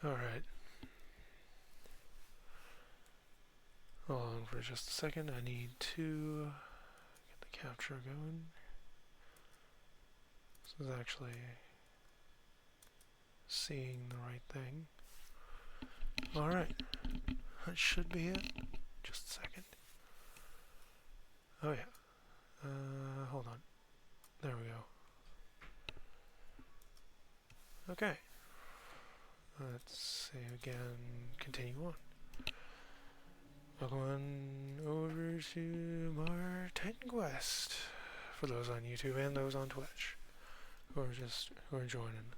Alright. Hold on for just a second. I need to get the capture going. This is actually seeing the right thing. Alright. That should be it. Just a second. Oh yeah. Hold on. There we go. Okay. Let's say again, continue on. Welcome over to our Titan Quest. For those on YouTube and those on Twitch who are joining.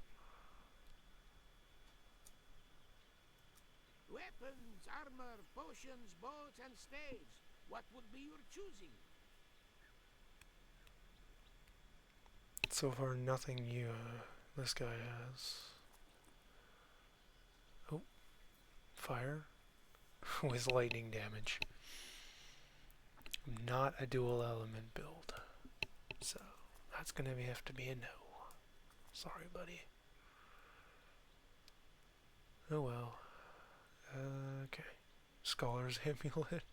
Weapons, armor, potions, bows, and staves. What would be your choosing? So far, nothing this guy has. Oh, fire with lightning damage. Not a dual element build, so that's gonna have to be a no. Sorry, buddy. Oh well. Okay. Scholar's Amulet.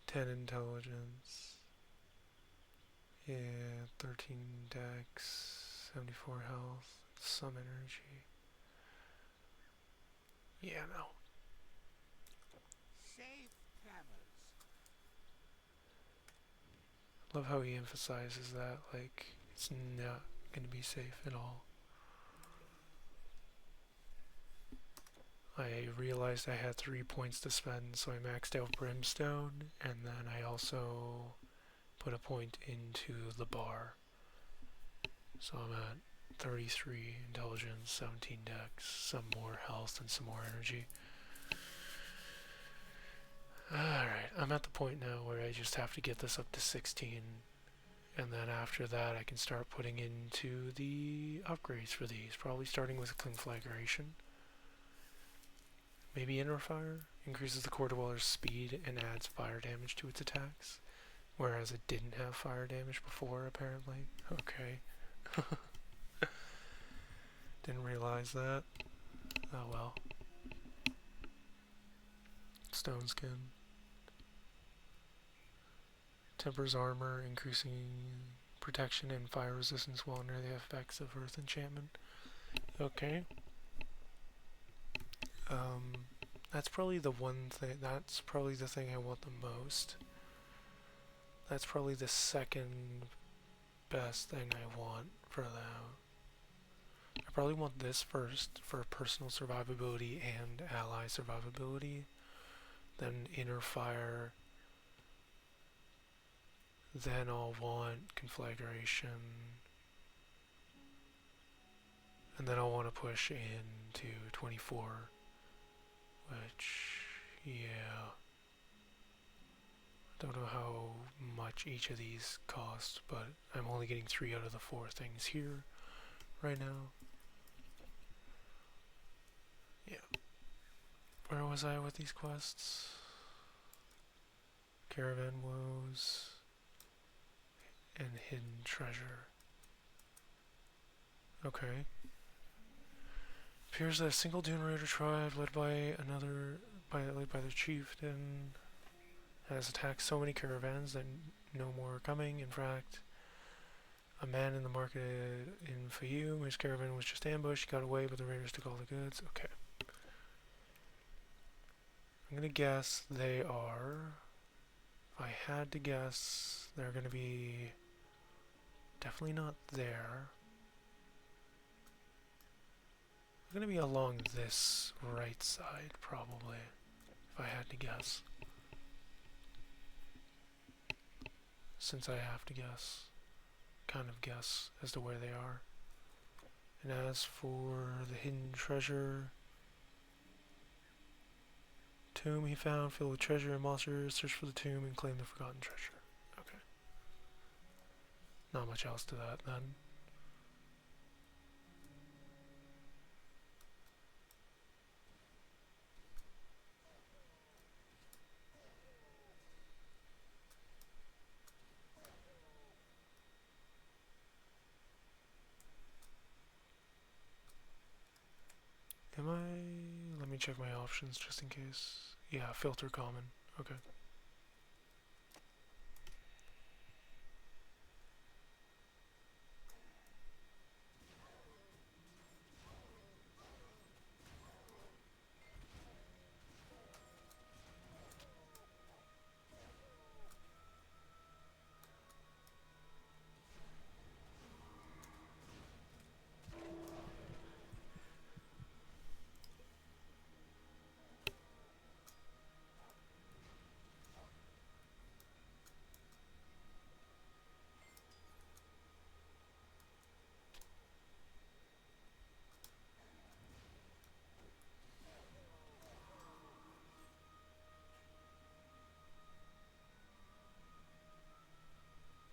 10 intelligence. Yeah, 13 dex, 74 health, some energy. Yeah, no. Safe travels. Love how he emphasizes that, like, it's not gonna be safe at all. I realized I had 3 points to spend, so I maxed out Brimstone, and then I also put a point into the bar. So I'm at 33 intelligence, 17 dex, some more health, and some more energy. Alright, I'm at the point now where I just have to get this up to 16, and then after that I can start putting into the upgrades for these, probably starting with Conflagration. Maybe Inner Fire increases the core dweller's speed and adds fire damage to its attacks, whereas it didn't have fire damage before, apparently. Okay. Didn't realize that. Oh well. Stone Skin. Tempers armor, increasing protection and fire resistance while under the effects of earth enchantment. Okay. That's probably the one thing, that's probably the thing I want the most. That's probably the second best thing I want for them. I probably want this first for personal survivability and ally survivability. Then Inner Fire. Then I'll want Conflagration. And then I'll want to push into 24. Which, yeah. Don't know how much each of these cost, but I'm only getting 3 out of the 4 things here right now. Yeah. Where was I with these quests? Caravan Woes and Hidden Treasure. Okay. Appears that a single Dune Raider tribe led by their chieftain has attacked so many caravans that no more are coming. In fact, a man in the market in Fayoum, his caravan was just ambushed, he got away, but the raiders took all the goods. Okay. I'm gonna guess they are, if I had to guess, they're gonna be definitely not there. They're gonna be along this right side, probably, if I had to guess. Since I have to guess, kind of guess as to where they are. And as for the hidden treasure, tomb he found filled with treasure and monsters, search for the tomb and claim the forgotten treasure. Okay. Not much else to that then. me check my options just in case. Yeah, filter common. Okay.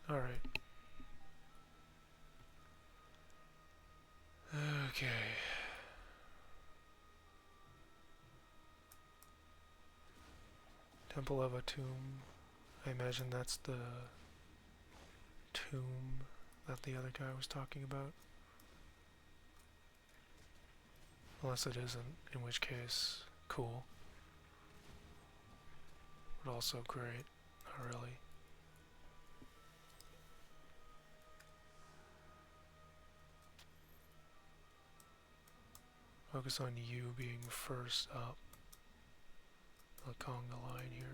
Alright. Okay. Temple of a tomb. I imagine that's the tomb that the other guy was talking about. Unless it isn't, in which case, cool. But also great. Not really. Focus on you being first up the conga line here.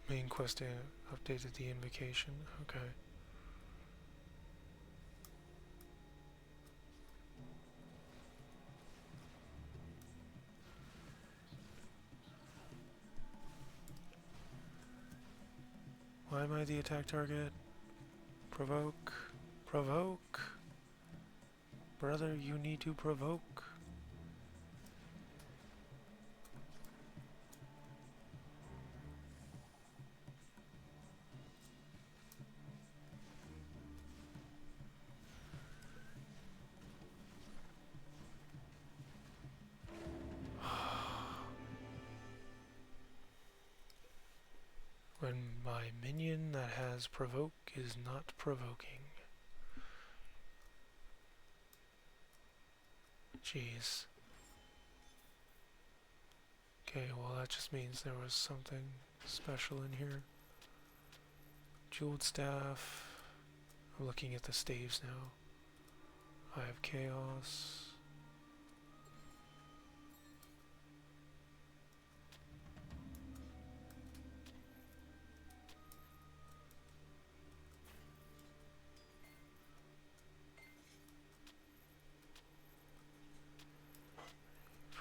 Main quest updated the invocation. Okay. Why am I the attack target? Provoke. Provoke. Brother, you need to provoke. When my minion that has provoke is not provoking. Jeez. Okay, well that just means there was something special in here. Jeweled staff. I'm looking at the staves now. I have chaos.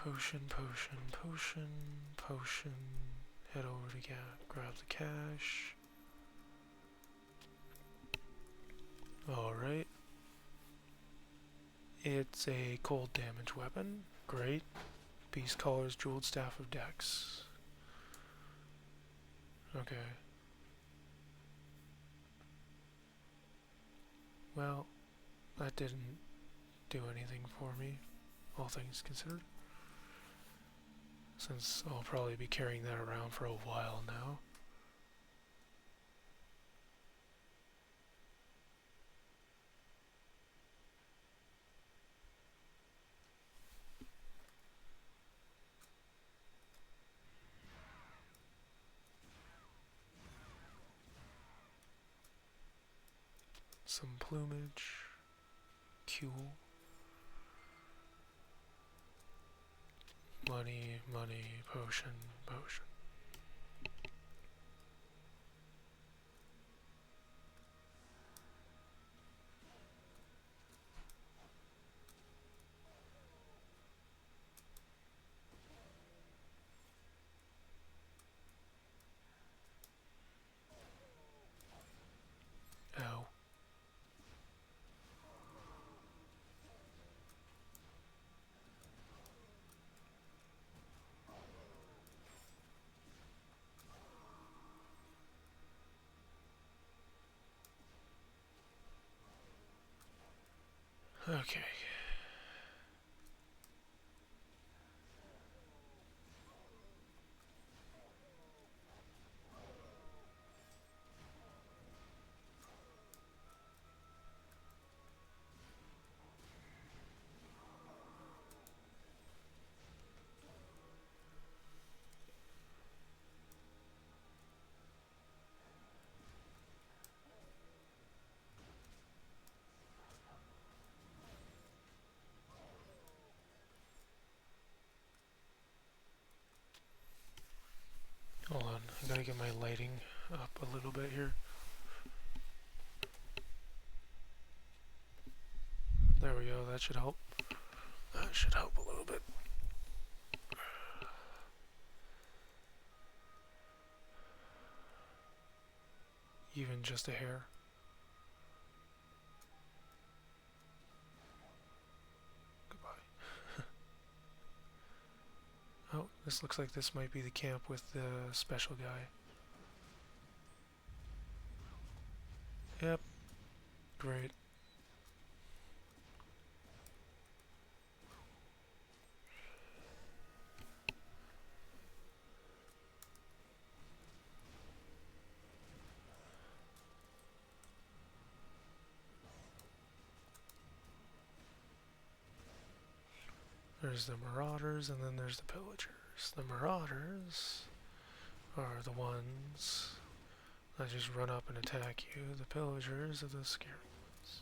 Potion, potion, potion, potion. Head over to grab the cash. Alright. It's a cold damage weapon. Great. Beast Caller's Jeweled Staff of Dex. Okay. Well, that didn't do anything for me, all things considered. Since I'll probably be carrying that around for a while now. Some plumage. Cool. Money, money, potion, potion. Ow. Okay. my lighting up a little bit here. There we go, that should help. That should help a little bit. Even just a hair. Goodbye. Oh, this looks like this might be the camp with the special guy. Yep. Great. There's the marauders, and then there's the pillagers. The marauders are the ones that just run up and attack you. The pillagers are the scary ones.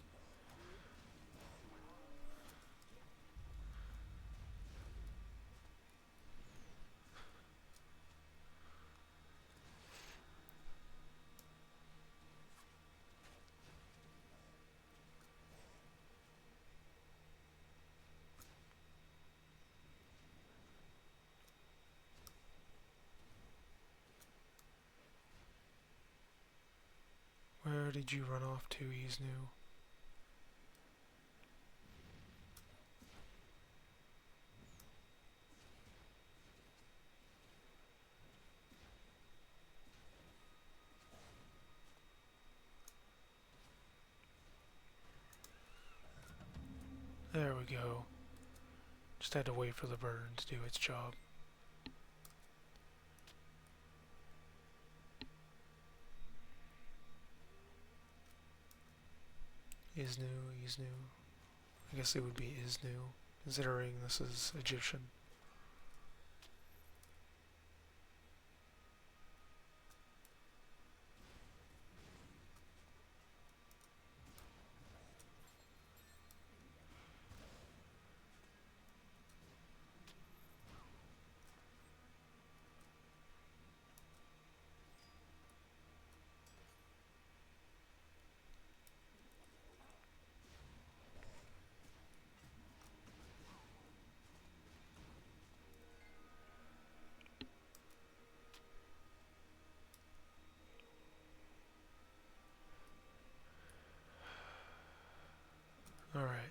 Where did you run off to, He's new? There we go. Just had to wait for the burn to do its job. Is new. I guess it would be is new, considering this is Egyptian. Alright.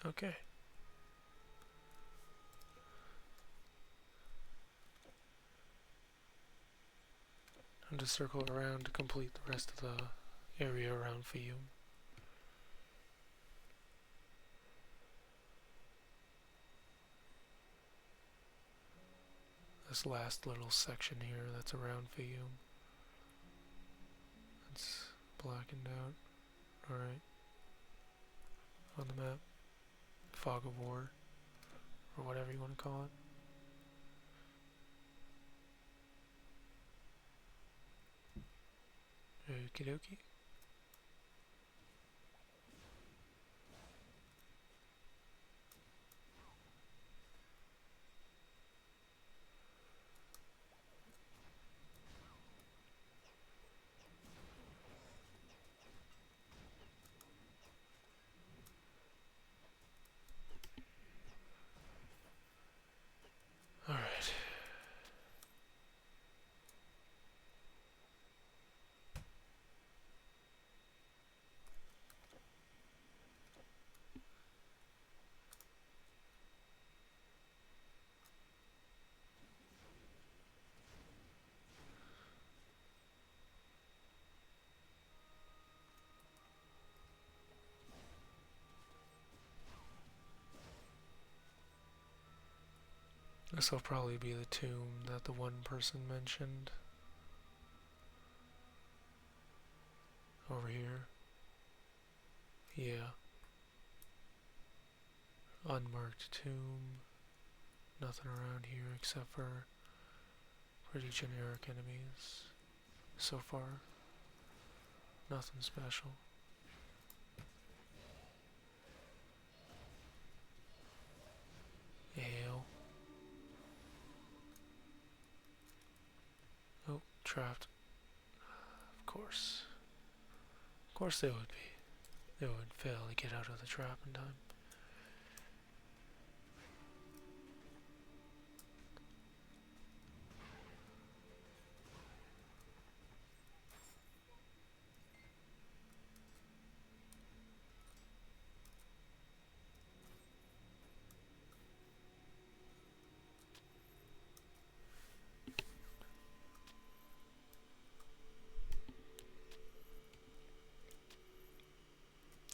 Okay. And to circle around to complete the rest of the area around Fiume. This last little section here that's around Fiume. It's blackened out. Alright. On the map. Fog of War. Or whatever you want to call it. Okie dokie. Alright. This will probably be the tomb that the one person mentioned. Over here. Yeah. Unmarked tomb. Nothing around here except for pretty generic enemies. So far. Nothing special. Ale. Oh, trapped. Of course. Of course they would be. They would fail to get out of the trap in time.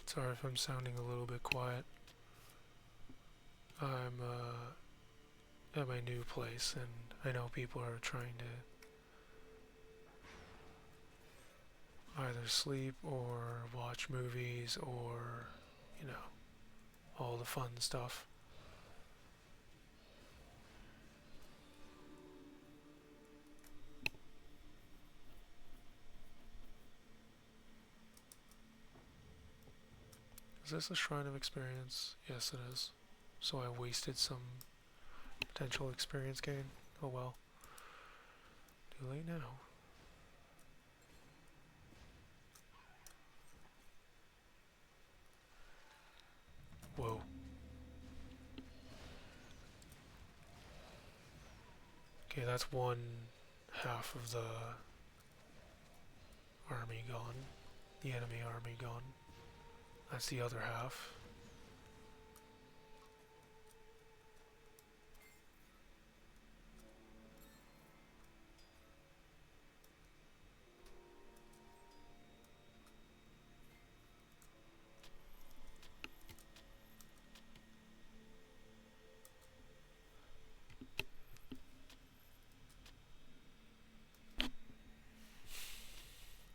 Sorry if I'm sounding a little bit quiet. I'm at my new place and I know people are trying to either sleep or watch movies or, you know, all the fun stuff. Is this a Shrine of Experience? Yes, it is. So I wasted some potential experience gain. Oh well. Too late now. Whoa. Okay, that's one half of the army gone. The enemy army gone. That's the other half.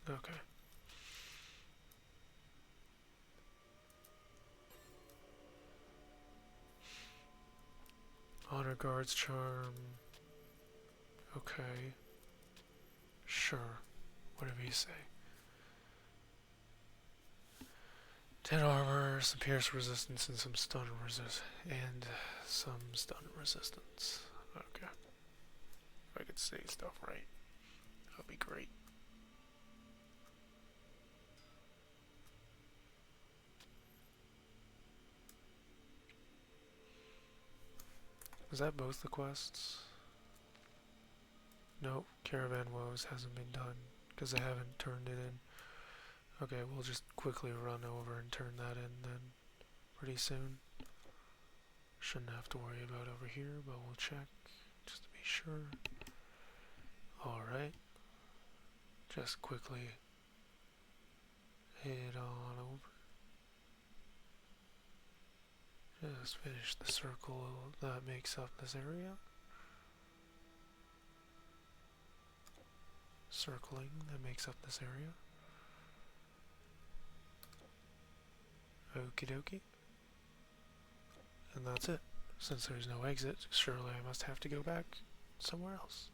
Okay. Honor Guard's Charm. Okay. Sure. Whatever you say. 10 armor, some pierce resistance, and some stun resistance. Okay. If I could say stuff right, that would be great. Was that both the quests? Nope, Caravan Woes hasn't been done because I haven't turned it in. Okay, we'll just quickly run over and turn that in then pretty soon. Shouldn't have to worry about over here, but we'll check just to be sure. Alright, just quickly head on over. Just finish the circle that makes up this area. Circling that makes up this area. Okie dokie. And that's it. Since there's no exit, surely I must have to go back somewhere else.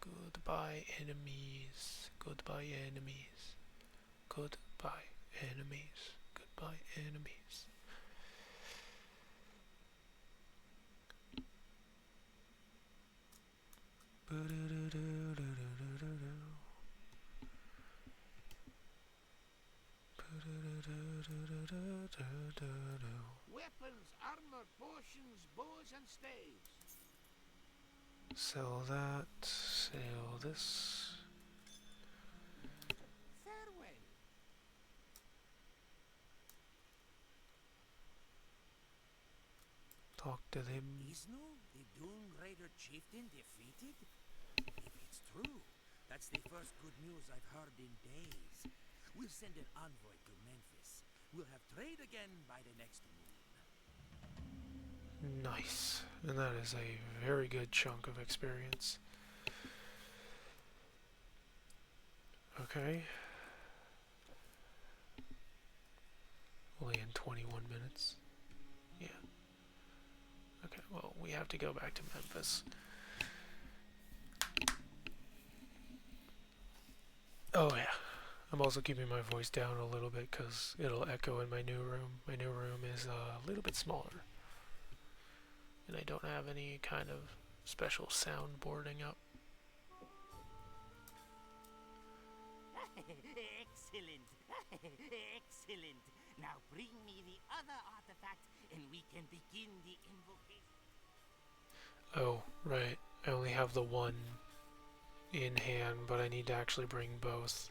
Goodbye, enemies. Goodbye, enemies. Goodbye, enemies. Goodbye, enemies. Weapons, armor, potions, bows, and staves. Sell that. Sell this. Farewell. Talk to them. Is no the Doom Raider chieftain defeated? If it's true, that's the first good news I've heard in days. We'll send an envoy to Memphis. We'll have trade again by the next moon. Nice. And that is a very good chunk of experience. Okay. Only in 21 minutes. Yeah. Okay, well, we have to go back to Memphis. Oh, yeah. I'm also keeping my voice down a little bit because it'll echo in my new room. My new room is a little bit smaller. And I don't have any kind of special soundboarding up. Excellent. Excellent. Now bring me the other artifact and we can begin the invocation. Oh, right. I only have the one in hand, but I need to actually bring both.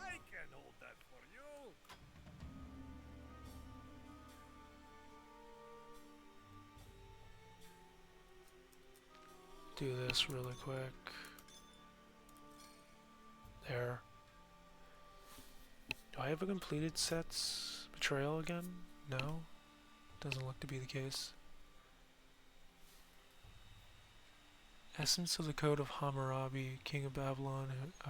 I can hold that for you. Do this really quick. There. Do I have a completed sets betrayal again? No? Doesn't look to be the case. Essence of the Code of Hammurabi, King of Babylon.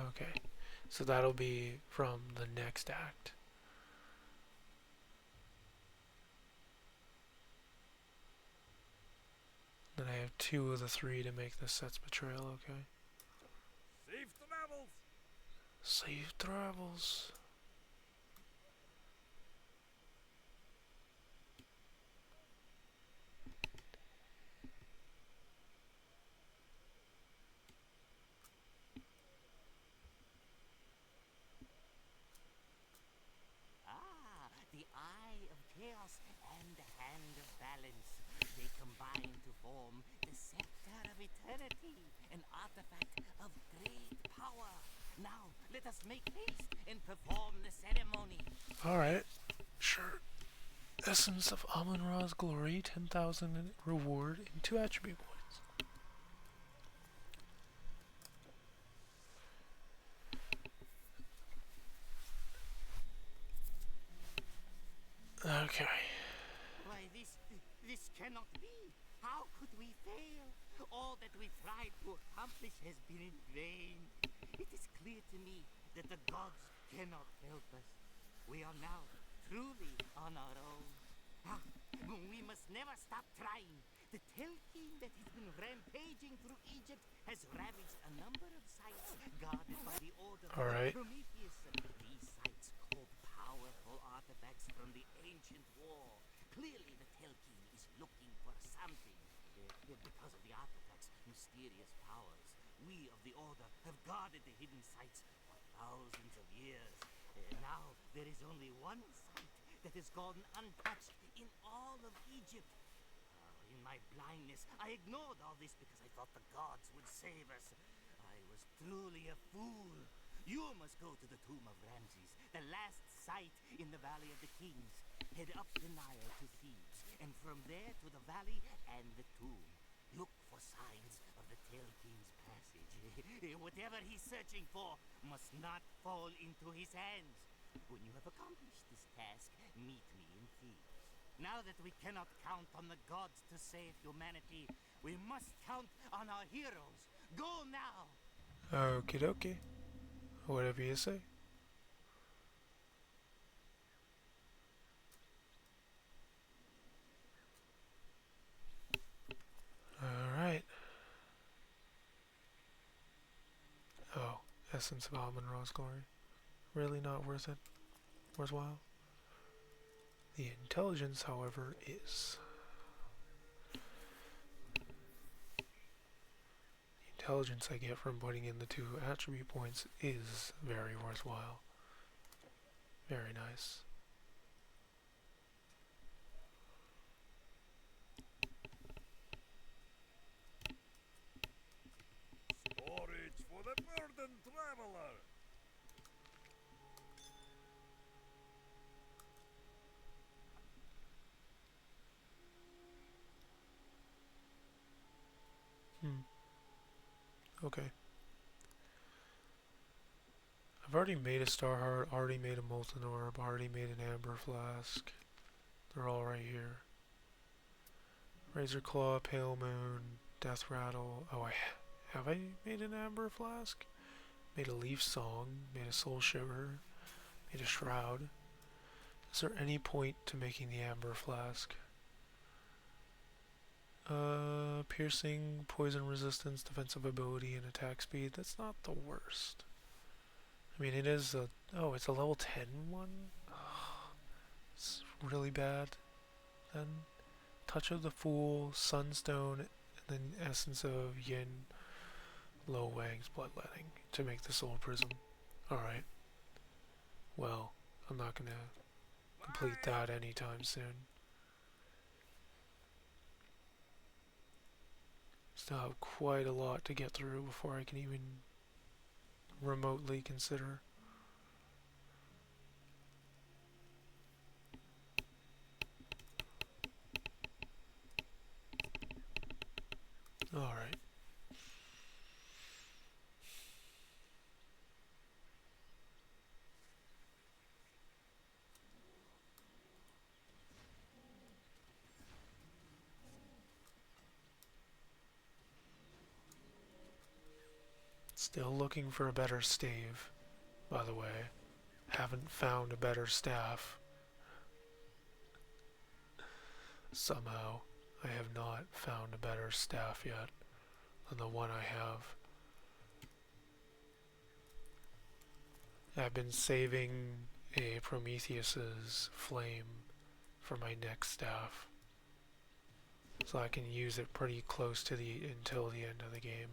Okay. So that'll be from the next act. Then I have 2 of the 3 to make this set's betrayal, okay? Safe travels. Safe travels. The Eye of Chaos and the Hand of Balance. They combine to form the Scepter of Eternity, an artifact of great power. Now, let us make haste and perform the ceremony. Alright, sure. Essence of Amun-Ra's glory, 10,000 reward, and 2 attribute points. Okay. Why, this cannot be. How could we fail? All that we tried to accomplish has been in vain. It is clear to me that the gods cannot help us. We are now truly on our own. We must never stop trying. The Telkine that has been rampaging through Egypt has ravaged a number of sites guarded by the Order All right. Prometheus. These sites hold powerful artifacts from the ancient war. Clearly the Telkine is looking for something. Because of the artifacts' mysterious powers, we of the Order have guarded the hidden sites for thousands of years. Now there is only one site that has gone untouched in all of Egypt. In my blindness, I ignored all this because I thought the gods would save us. I was truly a fool. You must go to the tomb of Ramses, the last site in the Valley of the Kings. Head up the Nile to Thebes, and from there to the valley and the tomb. Look for signs of the Telkine's passage. Whatever he's searching for must not fall into his hands. When you have accomplished this task, meet me in Thebes. Now that we cannot count on the gods to save humanity, we must count on our heroes. Go now! Okie dokie. Whatever you say. Alright. Oh, Essence of Amun-Ra's glory. Really not worth it? Worthwhile? The intelligence, however, is. The intelligence I get from putting in the 2 attribute points is very worthwhile. Very nice. Storage for the burdened traveler. Okay. I've already made a Star Heart, already made a Molten Orb, already made an Amber Flask. They're all right here. Razor Claw, Pale Moon, Death Rattle. Oh, have I made an Amber Flask? Made a Leaf Song, made a Soul Sugar, made a Shroud. Is there any point to making the Amber Flask? Piercing, poison resistance, defensive ability, and attack speed. That's not the worst. I mean, it is a... Oh, it's a level 10 one? It's really bad. Then, Touch of the Fool, Sunstone, and then Essence of Yin, Lo Wang's Bloodletting to make the Soul Prism. Alright. Well, I'm not gonna complete that anytime soon. Still have quite a lot to get through before I can even remotely consider. Alright. Still looking for a better stave, by the way. Haven't found a better staff. Somehow, I have not found a better staff yet than the one I have. I've been saving a Prometheus's flame for my next staff, so I can use it pretty close to until the end of the game.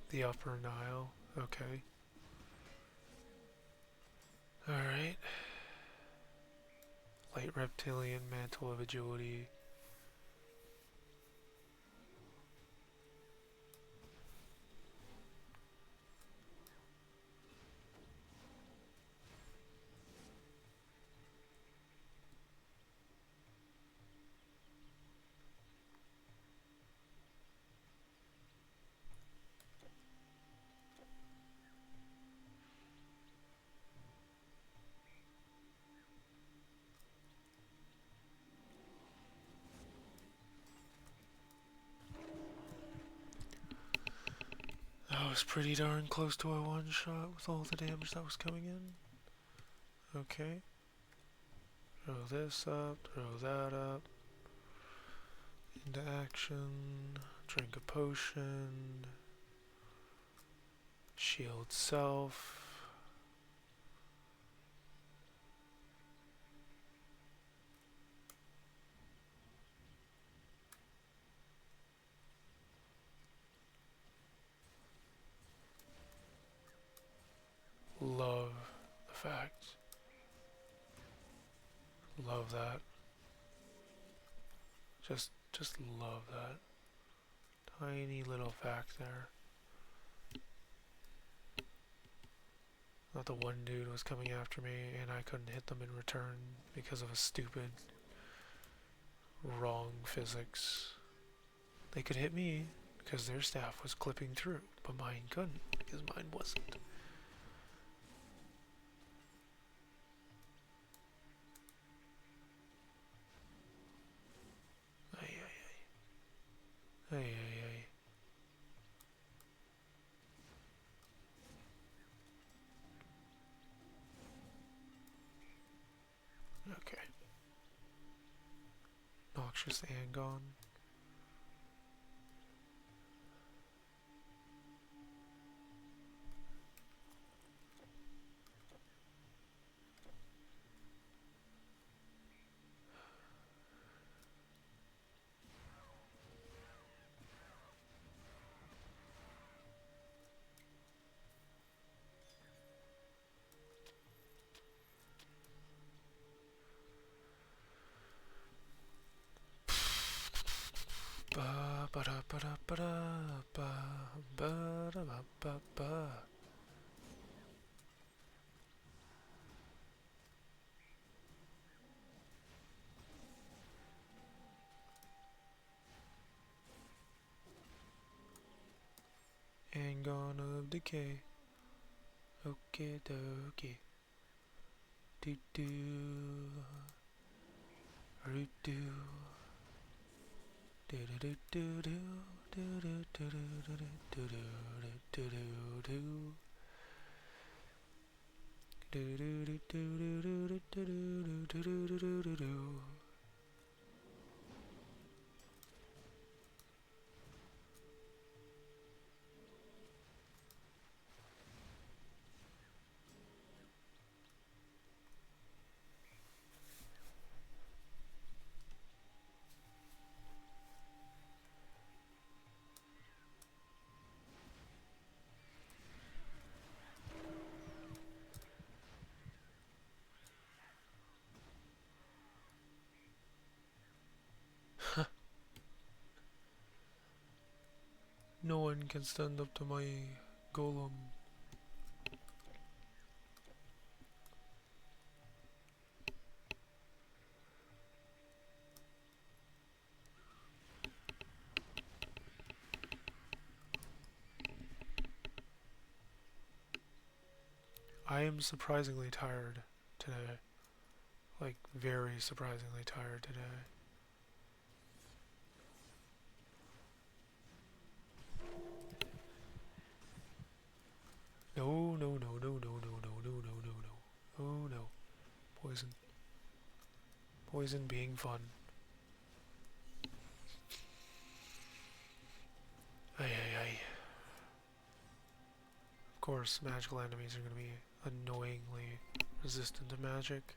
The Upper Nile, okay. Alright. Light Reptilian, Mantle of Agility. That was pretty darn close to a one-shot with all the damage that was coming in. Okay. Throw this up, throw that up. Into action. Drink a potion. Shield self. Love the fact. Love that. Just love that. Tiny little fact there. Not the one dude was coming after me and I couldn't hit them in return because of a stupid wrong physics. They could hit me because their staff was clipping through, but mine couldn't because mine wasn't. obnoxious Angon. Ba ba da ba da ba da ba da ba ba ba. Angon of decay. Okay dokie. Do do. Root do. Do do do do do do do do do do do do do. Do do do do do do do do do do do do. No one can stand up to my golem. I am surprisingly tired today. Like, very surprisingly tired today. No, no, no, no, no, no, no, no, no, no, no. Oh no. Poison. Poison being fun. Ay, ay, ay. Of course, magical enemies are going to be annoyingly resistant to magic.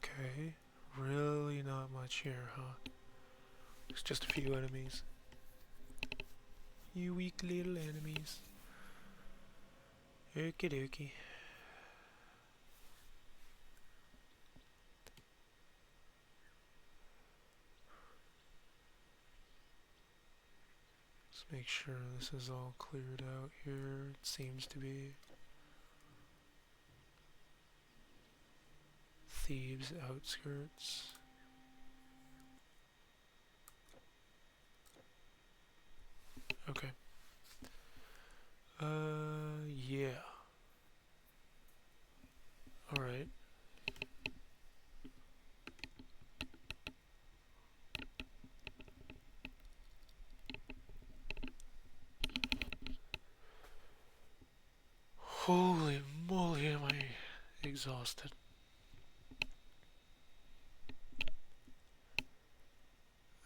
Okay, really not much here, huh? There's just a few enemies. You weak little enemies. Okie dokie. Let's make sure this is all cleared out here. It seems to be. Thieves' outskirts. Okay. Yeah. Alright. Holy moly, am I exhausted.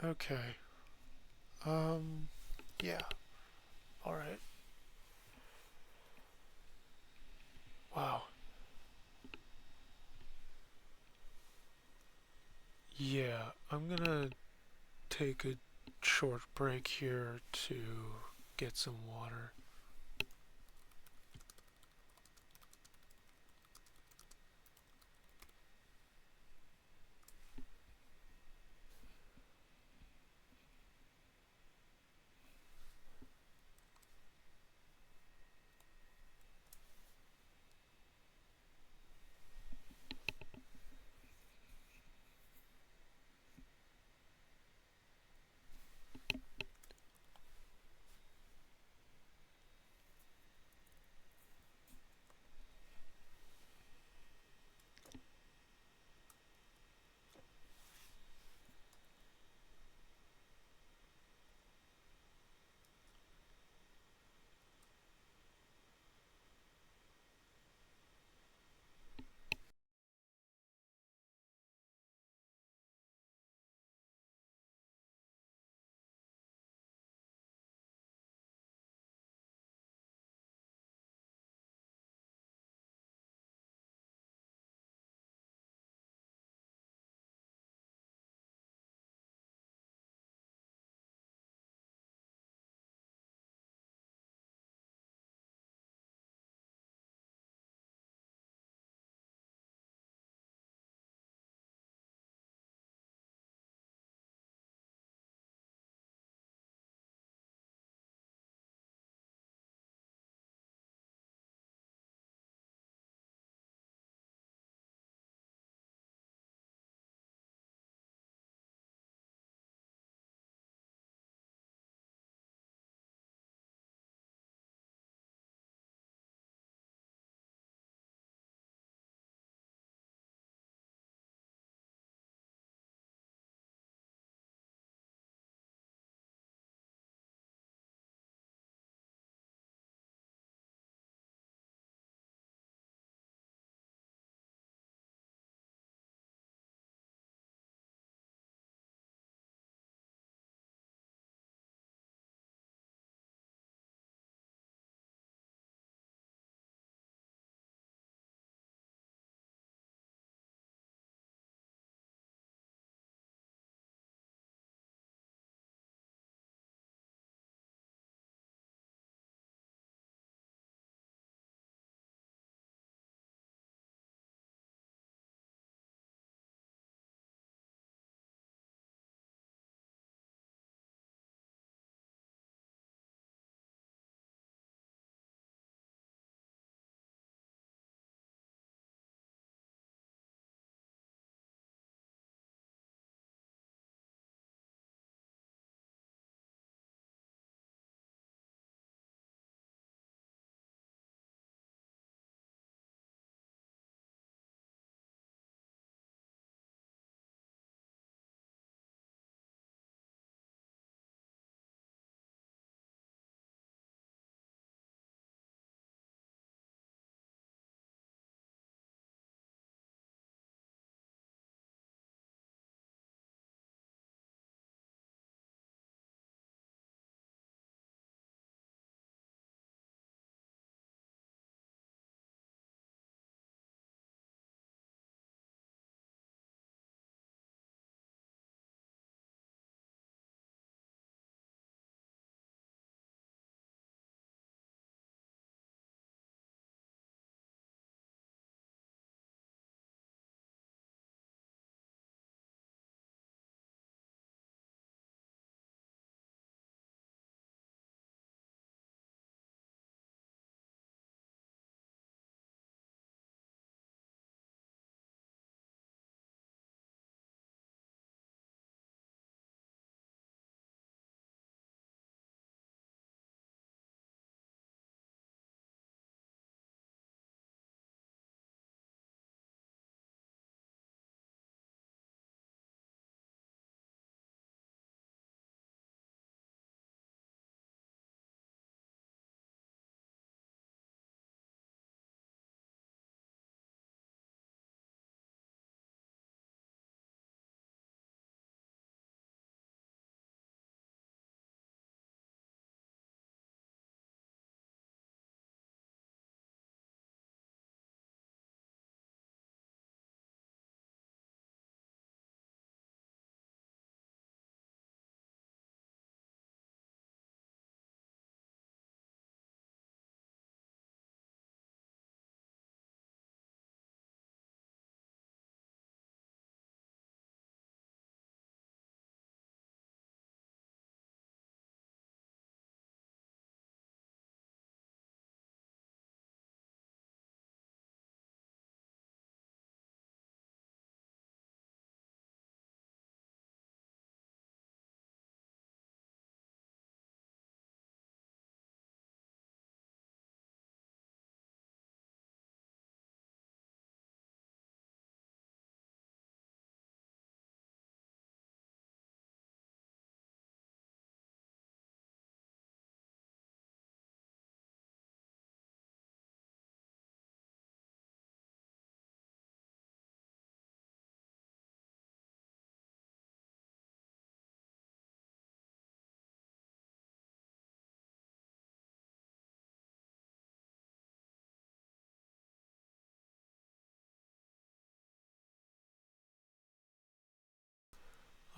Okay. Yeah. Alright. Wow. Yeah, I'm gonna take a short break here to get some water.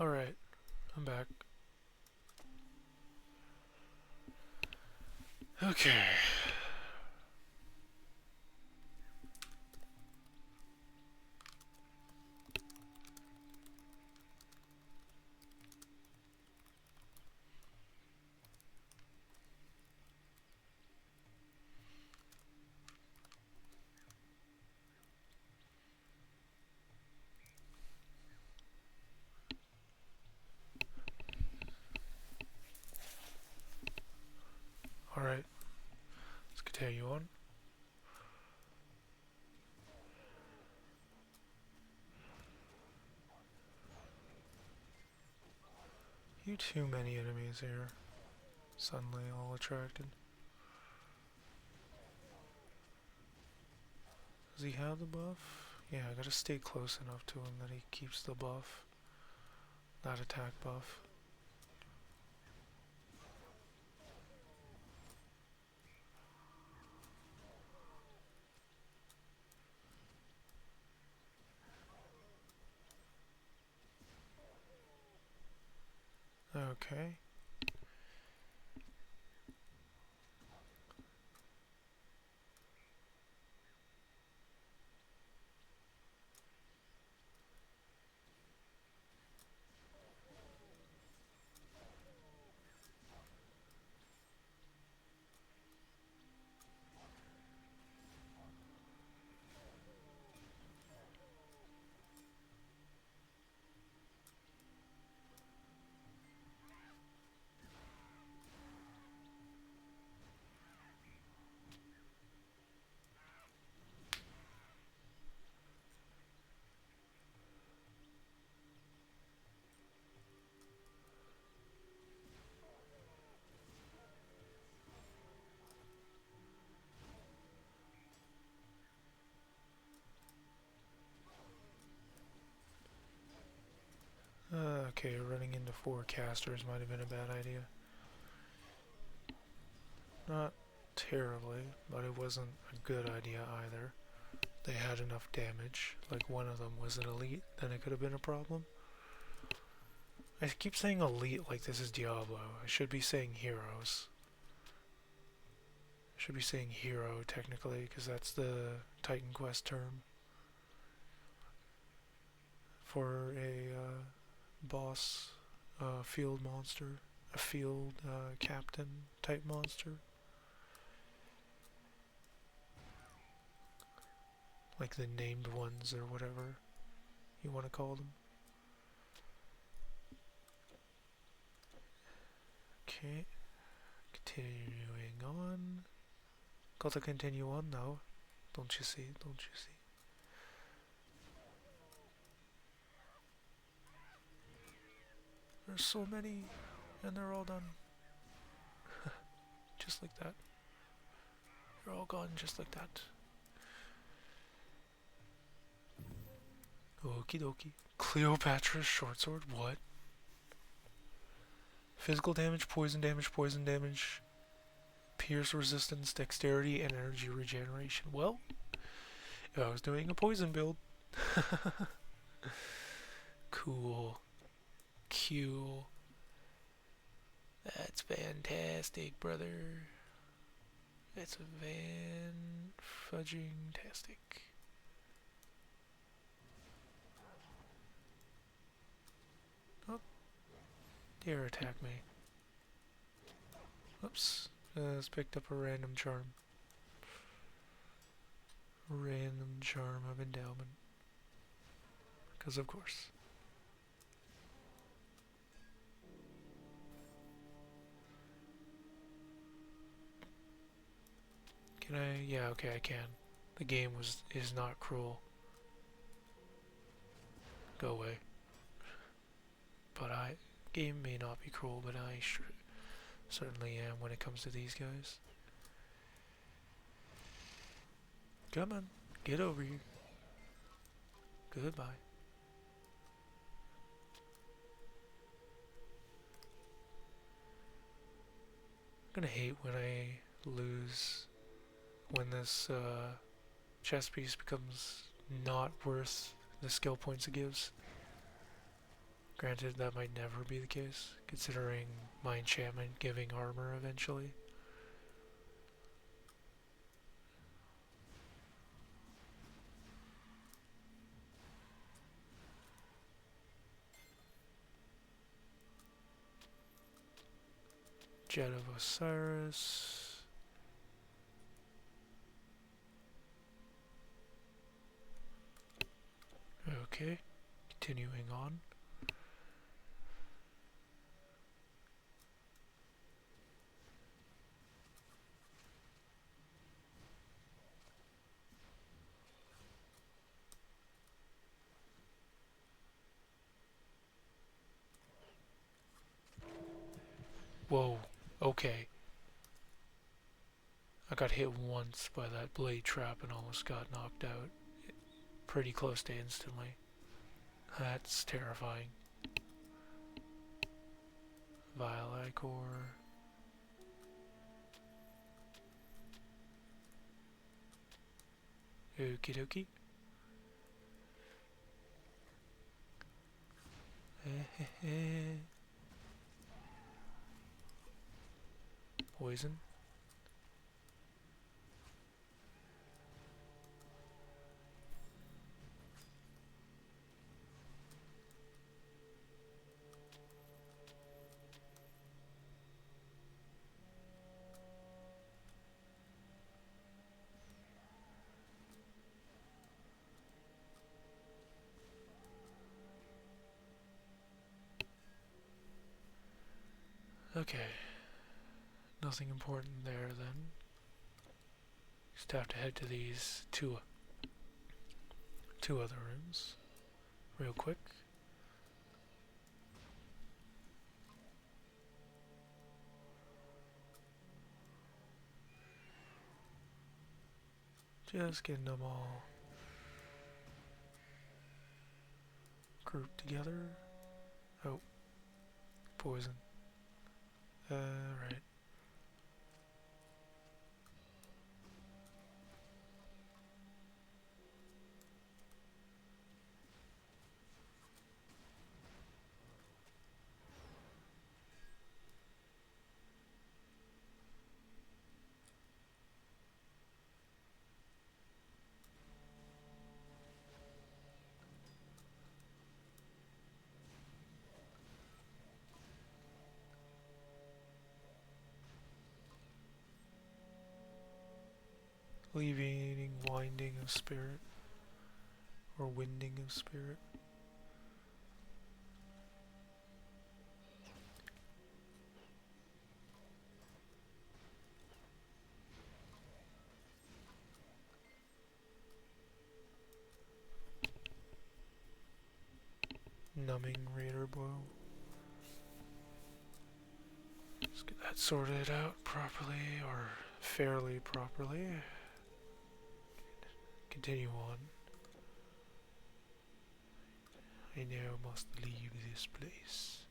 Alright, I'm back. Okay. Alright, let's continue on. You too many enemies here. Suddenly all attracted. Does he have the buff? Yeah, I gotta stay close enough to him that he keeps the buff. That attack buff. Okay. Okay, running into 4 casters might have been a bad idea. Not terribly, but it wasn't a good idea either. They had enough damage. Like one of them was an elite, then it could have been a problem. I keep saying elite like this is Diablo. I should be saying heroes. I should be saying hero technically, because that's the Titan Quest term for a boss field monster, a field captain type monster. Like the named ones or whatever you want to call them. Okay, continuing on. Gotta continue on now. Don't you see? Don't you see? There's so many, and they're all done. Just like that. They're all gone just like that. Okie dokie. Cleopatra's short sword, what? Physical damage, poison damage, pierce resistance, dexterity, and energy regeneration. Well, if I was doing a poison build. Cool. Cool. That's fantastic, brother. That's fan-fudging-tastic. Oh, dare attack me. Oops. Just picked up a random charm. Random charm of endowment. Because of course. Can I? Yeah, okay, I can. The game is not cruel. Go away. But game may not be cruel, but I certainly am when it comes to these guys. Come on, get over here. Goodbye. I'm gonna hate when I lose, when this chess piece becomes not worth the skill points it gives. Granted, that might never be the case, considering my enchantment giving armor eventually. Jet of Osiris. Okay, continuing on. Whoa, okay. I got hit once by that blade trap and almost got knocked out. Pretty close to instantly. That's terrifying. Vile Icor. Okie dokie. Poison. Okay. Nothing important there then. Just have to head to these two other rooms real quick. Just getting them all grouped together. Oh, poison. Right. Alleviating winding of spirit. Or winding of spirit. Numbing Raider Blow. Let's get that sorted out properly, or fairly properly. Continue on. I now must leave this place.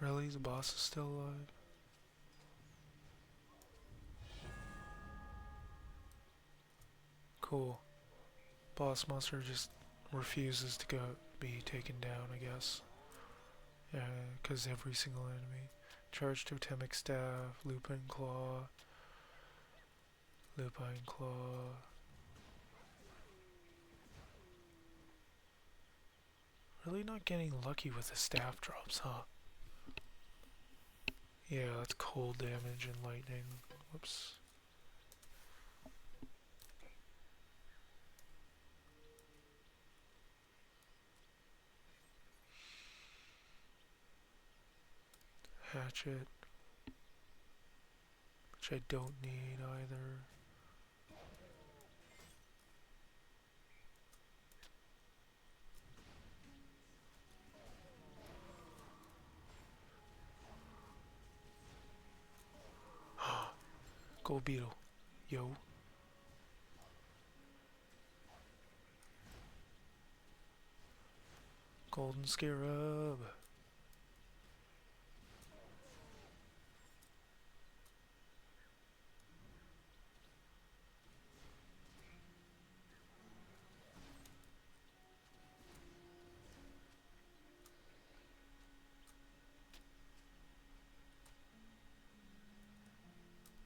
Really? The boss is still alive? Cool. Boss monster just refuses to be taken down, I guess. Yeah, because every single enemy. Charge totemic staff, lupine claw, lupine claw. Really not getting lucky with the staff drops, huh? Yeah, that's cold damage and lightning. Whoops. Hatchet, which I don't need either. Gold beetle. Yo. Golden scarab.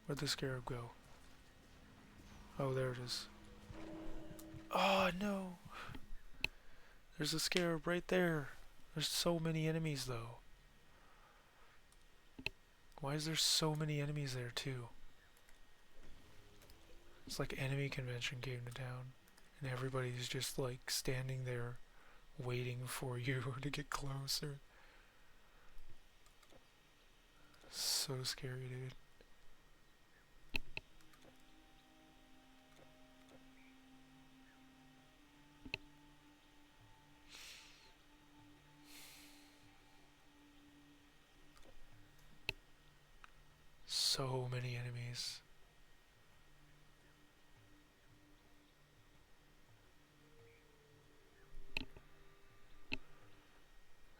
Where'd the scarab go? Oh, there it is. Oh, no. There's a scarab right there. There's so many enemies, though. Why is there so many enemies there, too? It's like enemy convention came to town. And everybody's just, like, standing there waiting for you to get closer. So scary, dude. So many enemies.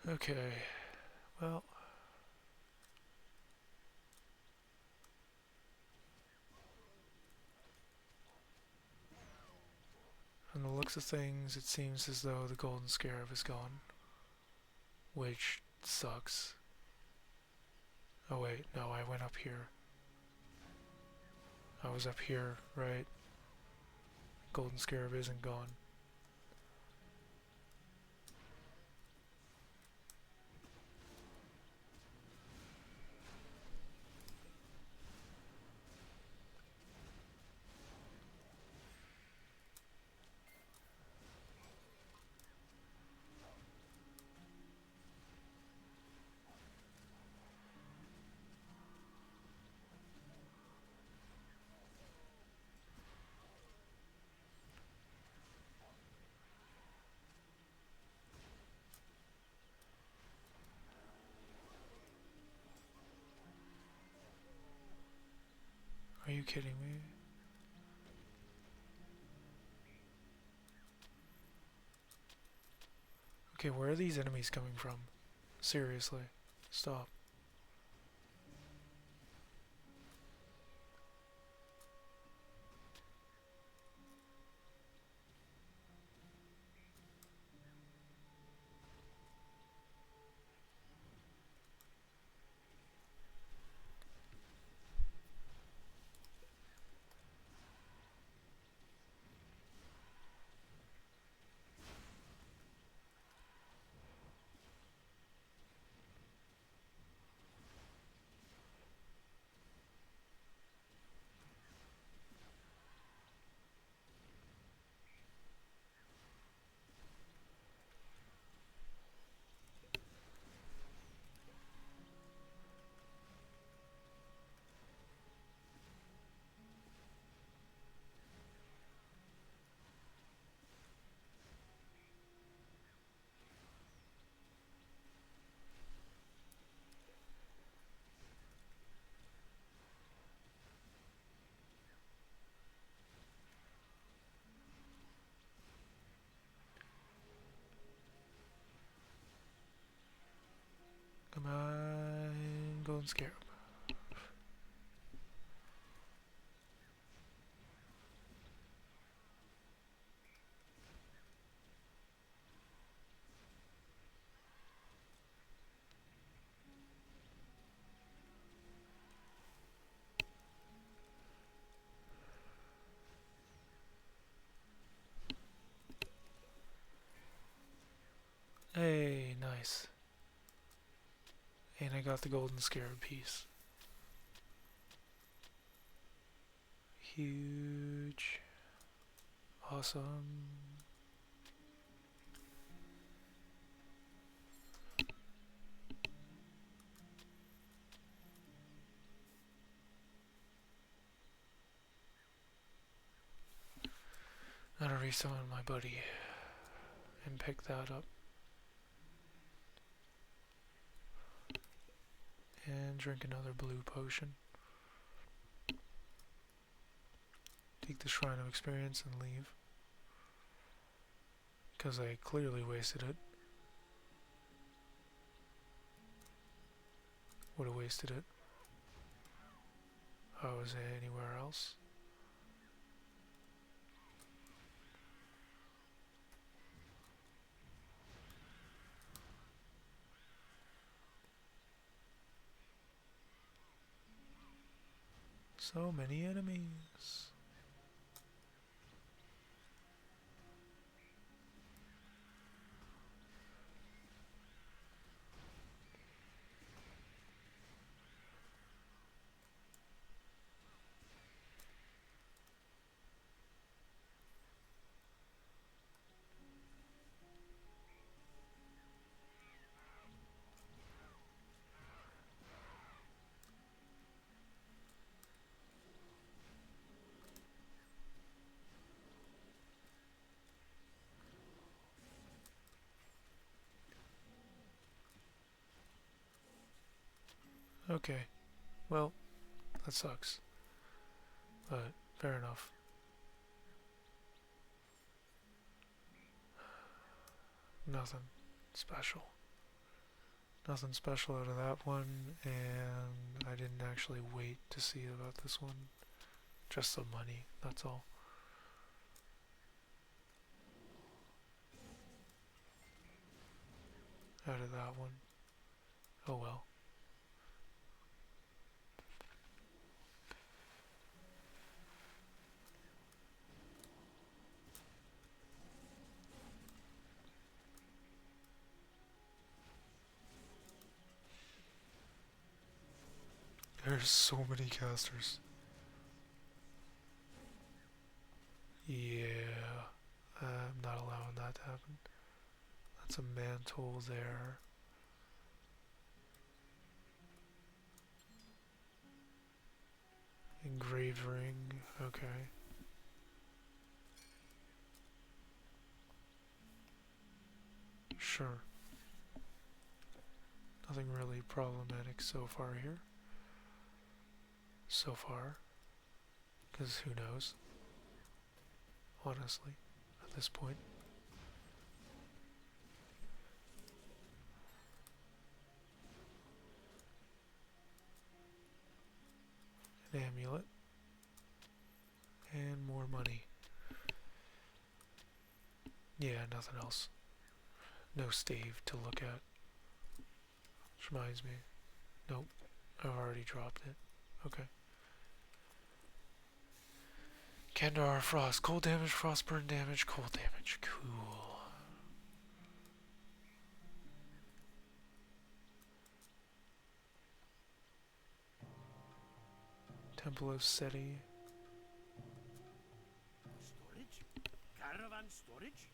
Okay, well. From the looks of things, it seems as though the golden scarab is gone. Which sucks. Oh wait, no, I went up here. I was up here, right? Golden scarab isn't gone. Are you kidding me? Okay, where are these enemies coming from? Seriously. Stop. Come on, golden scarab. got the golden scarab piece. Huge. Awesome. Gotta resummon my buddy and pick that up. And drink another blue potion. Take the Shrine of Experience and leave. Because I clearly wasted it. Would have wasted it. If I was anywhere else. So many enemies. Okay. Well, that sucks. But fair enough. Nothing special. Nothing special out of that one, and I didn't actually wait to see about this one. Just the money, that's all. Out of that one. Oh well. There's so many casters. Yeah, I'm not allowing that to happen. That's a mantle there. Engraved ring, okay. Sure. Nothing really problematic so far here. So far. Because who knows? Honestly, at this point. An amulet. And more money. Yeah, nothing else. No stave to look at. Which reminds me. Nope. I've already dropped it. Okay. Kandar, frost, cold damage, frost burn damage, cold damage. Cool. Temple of Seti. Storage? Caravan storage?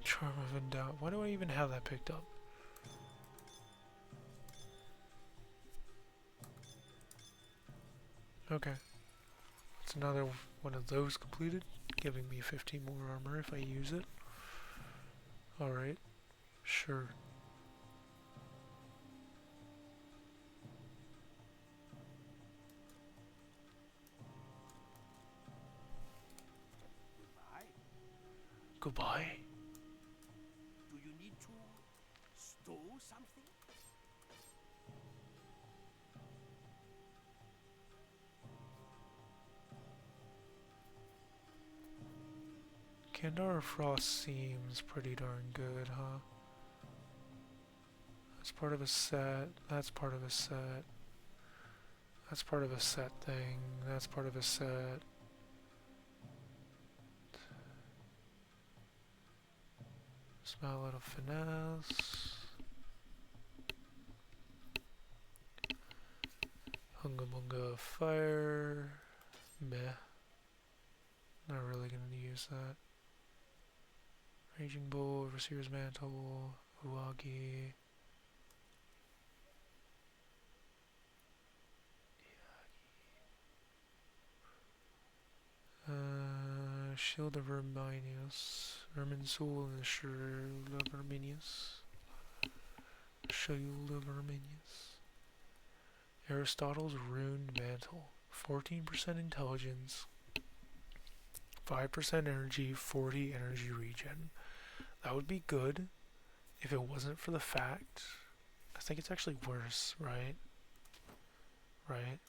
Charm of Endowment. Why do I even have that picked up? Okay. That's another one of those completed, giving me 15 more armor if I use it. Alright. Sure. Goodbye. Goodbye. Do you need to stow something? Kandar Frost seems pretty darn good, huh? That's part of a set. That's part of a set. That's part of a set thing. That's part of a set. Smell out of finesse. Hunga Munga fire. Meh. Not really gonna use that. Raging Bull, Overseer's Mantle, Uwagi. Shield of Verminius. Irminsul and Shield of Verminius. Shield of Verminius. Aristotle's Rune Mantle. 14% intelligence. 5% energy, 40 energy regen. That would be good if it wasn't for the fact. I think it's actually worse, right? Right?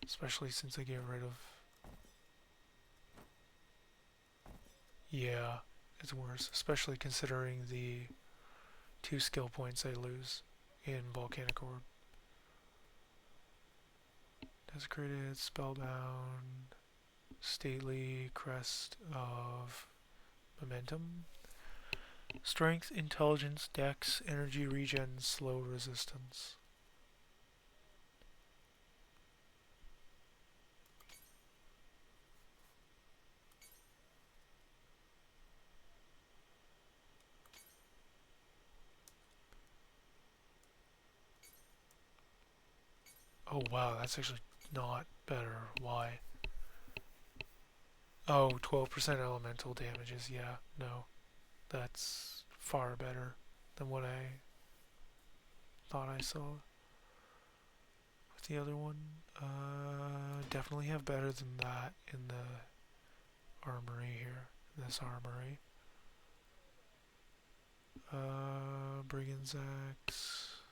Especially since I get rid of... Yeah, it's worse. Especially considering the 2 skill points I lose in Volcanic Orb. Desecrated, Spellbound, Stately, Crest of Momentum. Strength, Intelligence, Dex, Energy Regen, Slow Resistance. Oh wow, that's actually not better. Why? Oh, 12% elemental damages. Yeah, no. That's far better than what I thought I saw with the other one. Definitely have better than that in the armory here. In this armory. Brigand's Axe.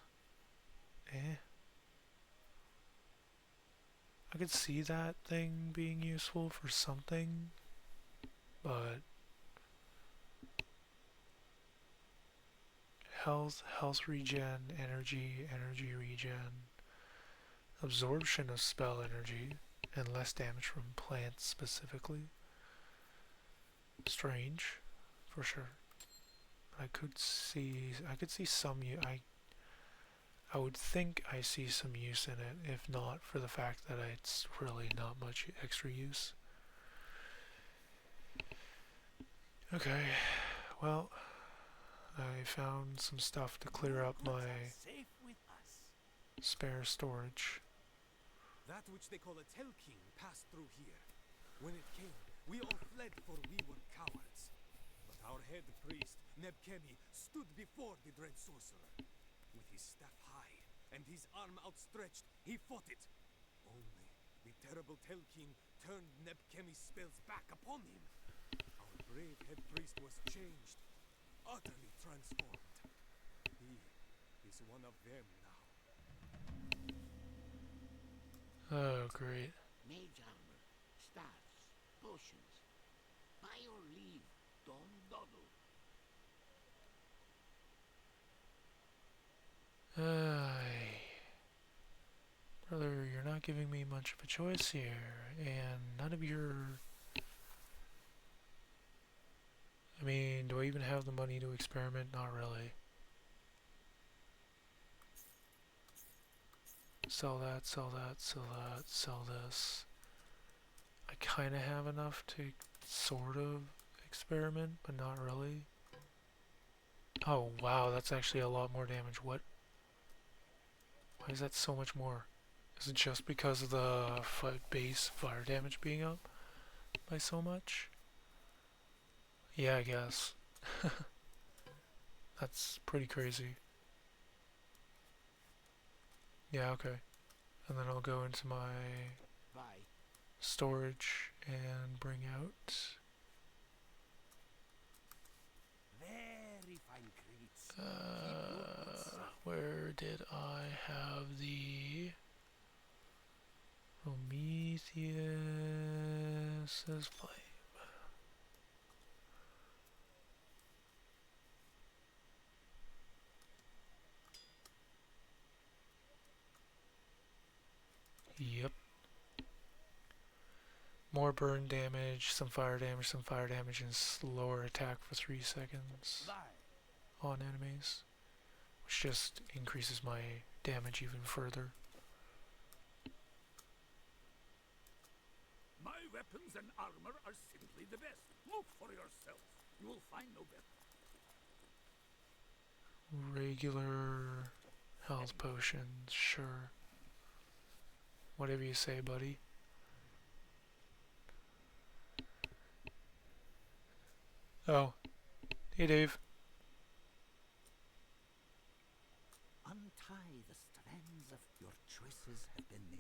Eh. I could see that thing being useful for something, but health regen, energy regen, absorption of spell energy, and less damage from plants specifically. Strange, for sure. I could see some. I would think I see some use in it, if not for the fact that it's really not much extra use. Okay, well, I found some stuff to clear up my spare storage. That which they call a Telking passed through here. When it came, we all fled, for we were cowards. But our head priest, Nebkemi, stood before the dread sorcerer. With his staff high and his arm outstretched, he fought it. Only the terrible Telking turned Nebkemi's spells back upon him. Our brave head priest was changed, utterly transformed. He is one of them now. Oh, great. Mage armor, staffs, potions. By your leave, Don Doddle. Brother, you're not giving me much of a choice here, and none of your... I mean, do I even have the money to experiment? Not really. Sell that, sell that, sell that, sell this. I kinda have enough to sort of experiment, but not really. Oh wow, that's actually a lot more damage. What? Why is that so much more? Is it just because of the base fire damage being up by so much? Yeah, I guess. That's pretty crazy. Yeah, okay. And then I'll go into my Bye. storage and bring out... Very fine crates. where did I have the Prometheus's flame? Yep. More burn damage, some fire damage, and slower attack for 3 seconds on enemies, which just increases my damage even further. My weapons and armor are simply the best. Look for yourself. You will find no better. Regular health potions, sure. Whatever you say, buddy. Oh. Hey, Dave. Untie the strands of your choices have been made.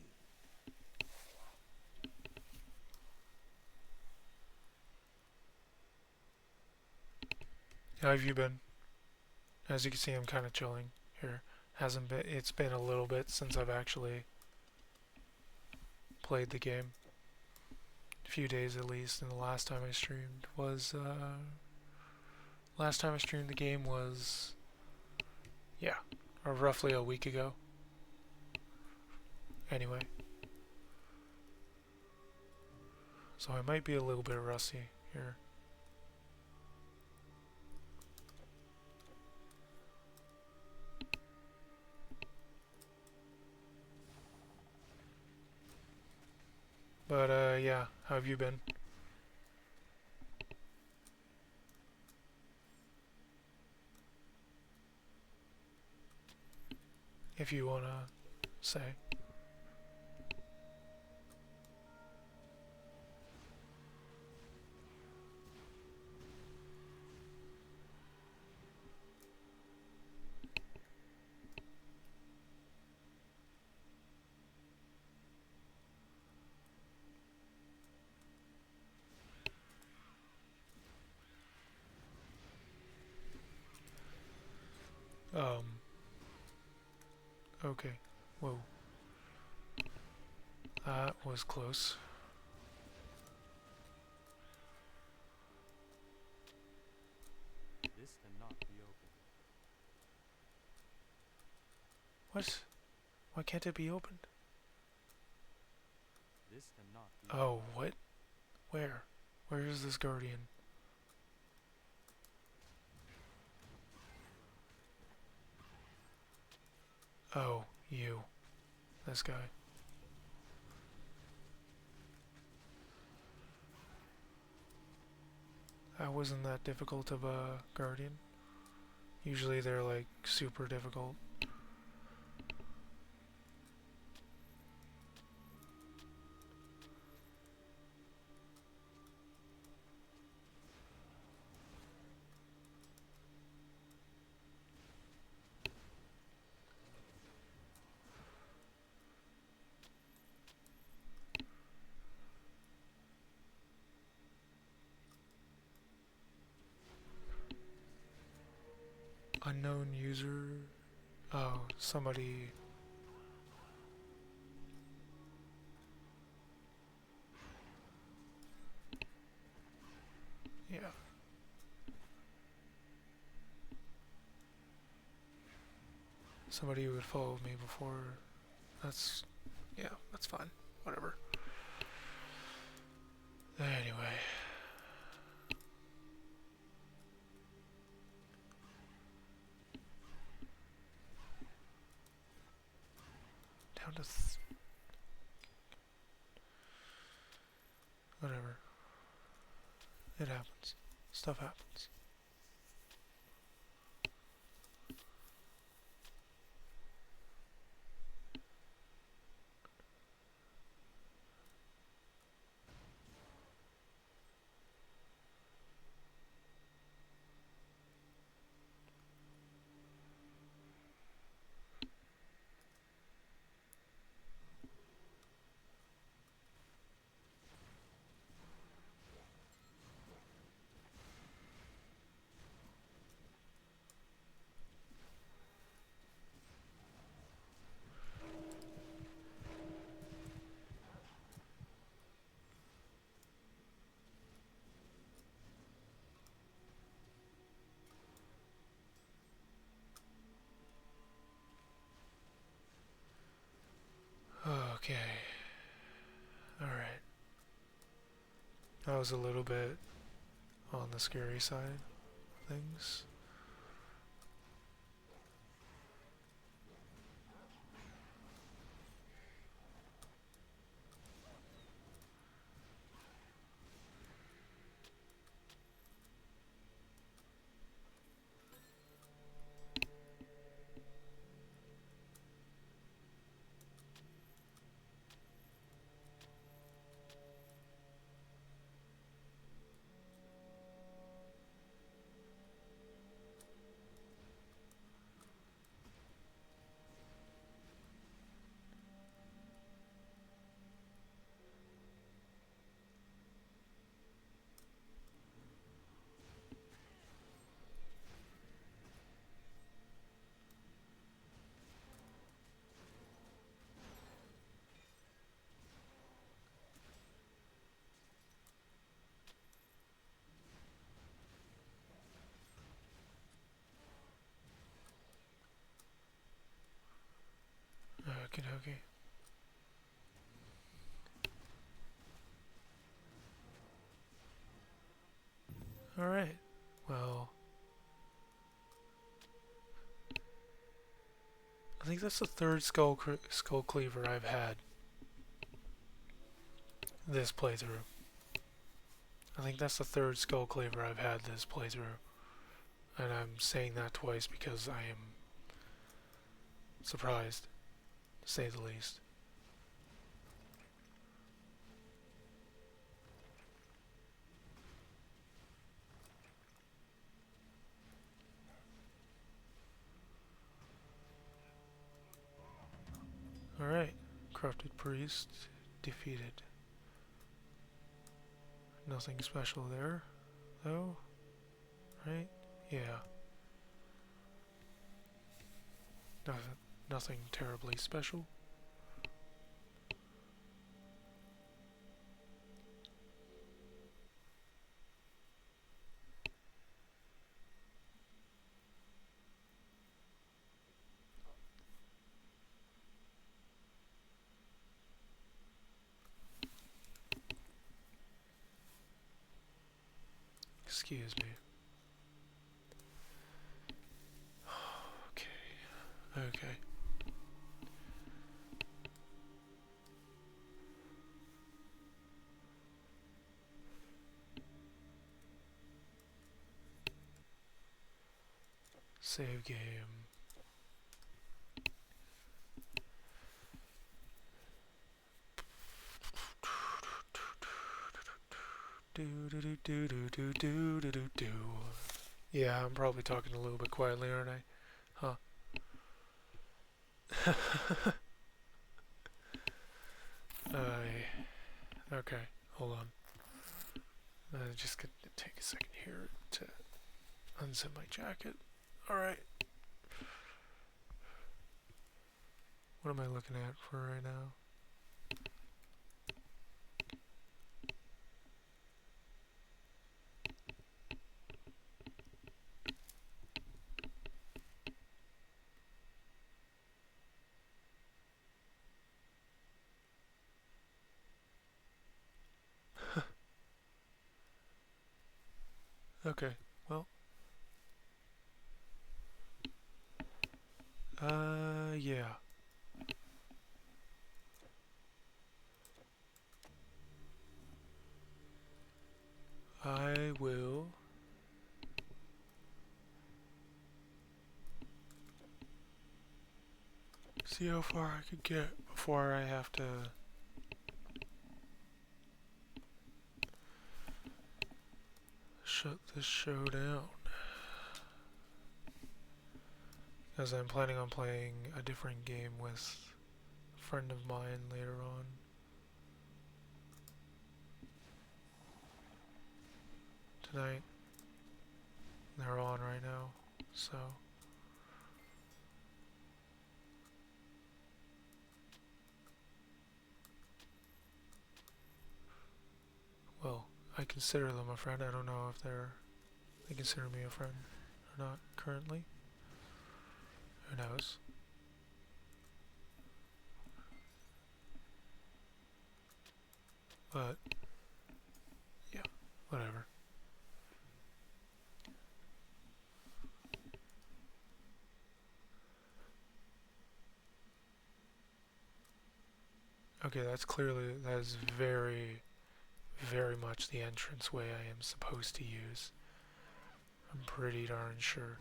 How have you been? As you can see, I'm kind of chilling here. It's been a little bit since I've actually played the game. A few days at least, and the last time I streamed was, last time I streamed the game was, yeah, or roughly a week ago. Anyway. So I might be a little bit rusty here. But, yeah, how have you been? If you wanna say. Okay. Whoa. That was close. This cannot be opened. What? Why can't it be opened? This cannot be Oh, what? Where? Where is this guardian? Oh, you. This guy. That wasn't that difficult of a guardian. Usually they're like super difficult. Unknown user. Oh, somebody. Yeah. Somebody who had followed me before. That's. Yeah, that's fine. Whatever. Anyway. Down to. Whatever. It happens. Stuff happens. Okay. Alright. That was a little bit on the scary side of things. Okie dokie. Alright, well, I think that's the third skull cleaver I've had this playthrough. I think that's the third skull cleaver I've had this playthrough. And I'm saying that twice because I am surprised, to say the least. Alright, corrupted priest defeated. Nothing special there, though, right? Yeah. Nothing terribly special. Excuse me. Okay. Okay. Save game. Do do do do do do do do do do. Yeah, I'm probably talking a little bit quietly, aren't I? Huh. Okay, hold on. Just gonna take a second here to unzip my jacket. Alright. What am I looking at for right now? Okay, well. Yeah. I will see how far I could get before I have to shut this show down. As I'm planning on playing a different game with a friend of mine later on. Tonight. They're on right now, so. Well, I consider them a friend. I don't know if they consider me a friend or not currently. Who knows? But yeah. Whatever. Okay, that is very, very much the entranceway I am supposed to use. I'm pretty darn sure.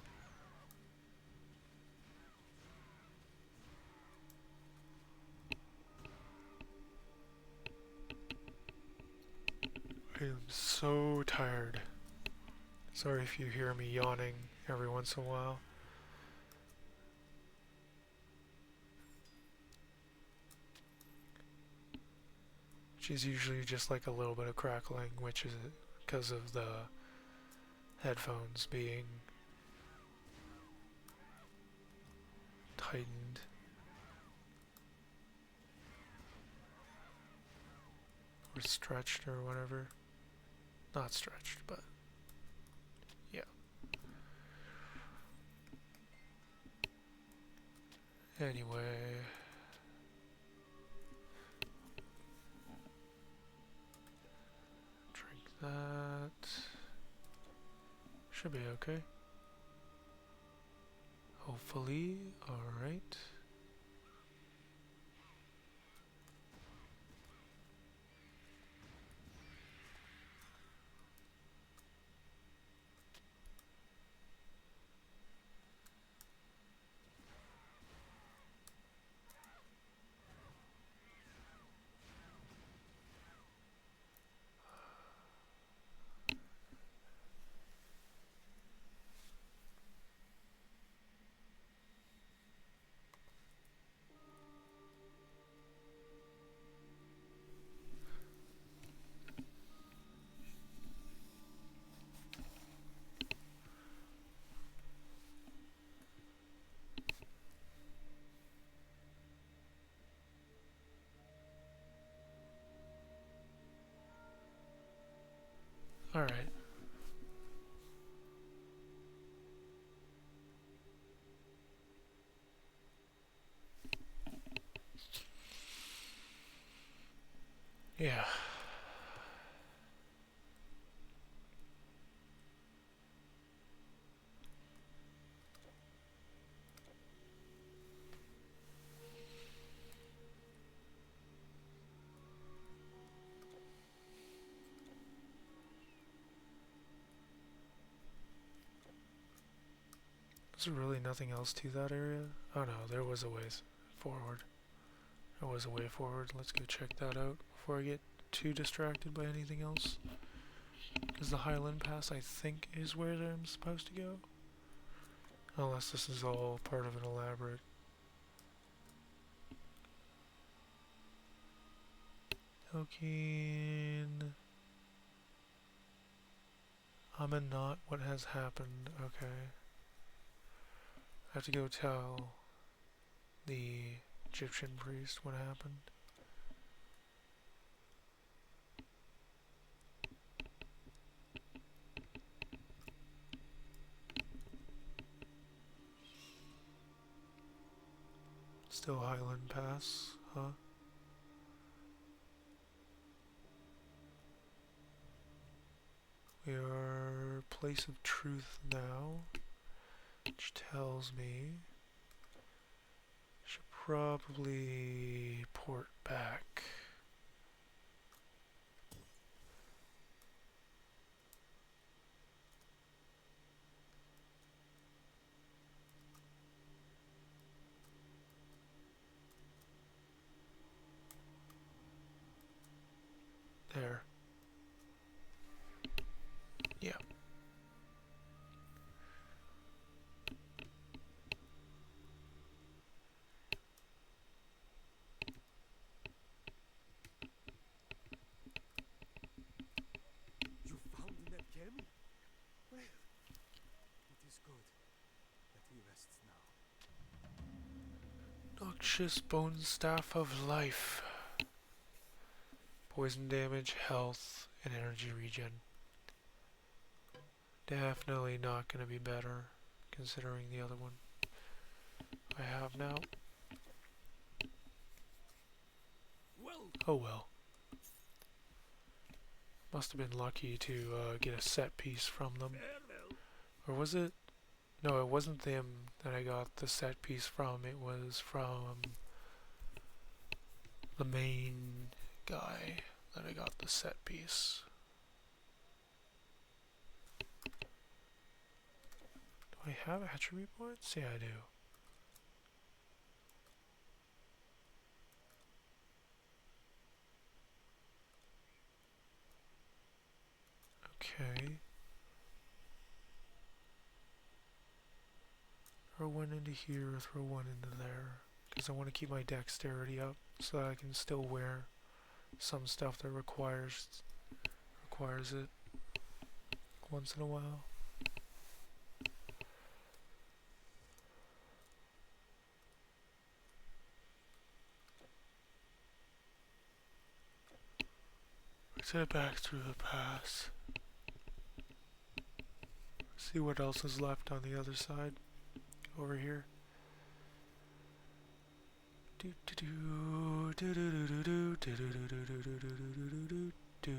I am so tired. Sorry if you hear me yawning every once in a while. Which is usually just like a little bit of crackling, which is because of the headphones being tightened. Or stretched or whatever. Not stretched, but yeah. Anyway. Drink that. Should be okay. Hopefully, alright. Alright. Yeah. Is there really nothing else to that area? Oh no, there was a ways forward. There was a way forward. Let's go check that out before I get too distracted by anything else. Because the Highland Pass, I think, is where I'm supposed to go. Unless this is all part of an elaborate... Tolkien... not what has happened. Okay. I have to go tell the Egyptian priest what happened. Still Highland Pass, huh? We are Place of Truth now, which tells me I should probably port back. There. Yeah. You found Neb Kemi? Well, it is good that he rests now. Noxious Bone Staff of Life. Poison damage, health, and energy regen. Definitely not going to be better, considering the other one I have now. Well, Oh well. must have been lucky to get a set piece from them. Farewell. Or was it? No, it wasn't them that I got the set piece from. It was from the main guy that I got the set piece. Do I have attribute points? Yeah, I do. Okay. Throw one into here, throw one into there. Because I want to keep my dexterity up so that I can still wear some stuff that requires it once in a while. Let's head back through the pass. See what else is left on the other side. Over here. Do do do do do do do do do do do do do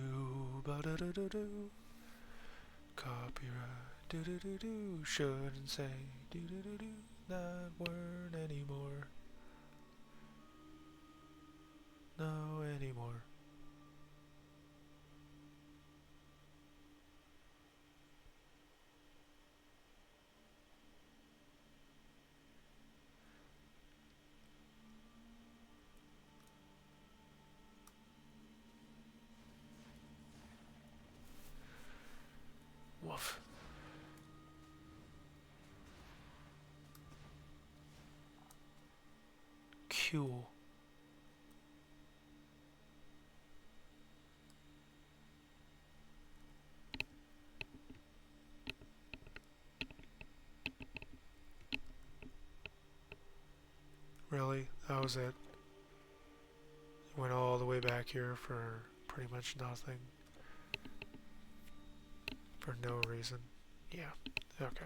ba da da da do. Copyright do do do do. Shouldn't say do do do do that word anymore. No anymore. Woof. Cool. Really? That was it? Went all the way back here for pretty much nothing. For no reason. Yeah. Okay.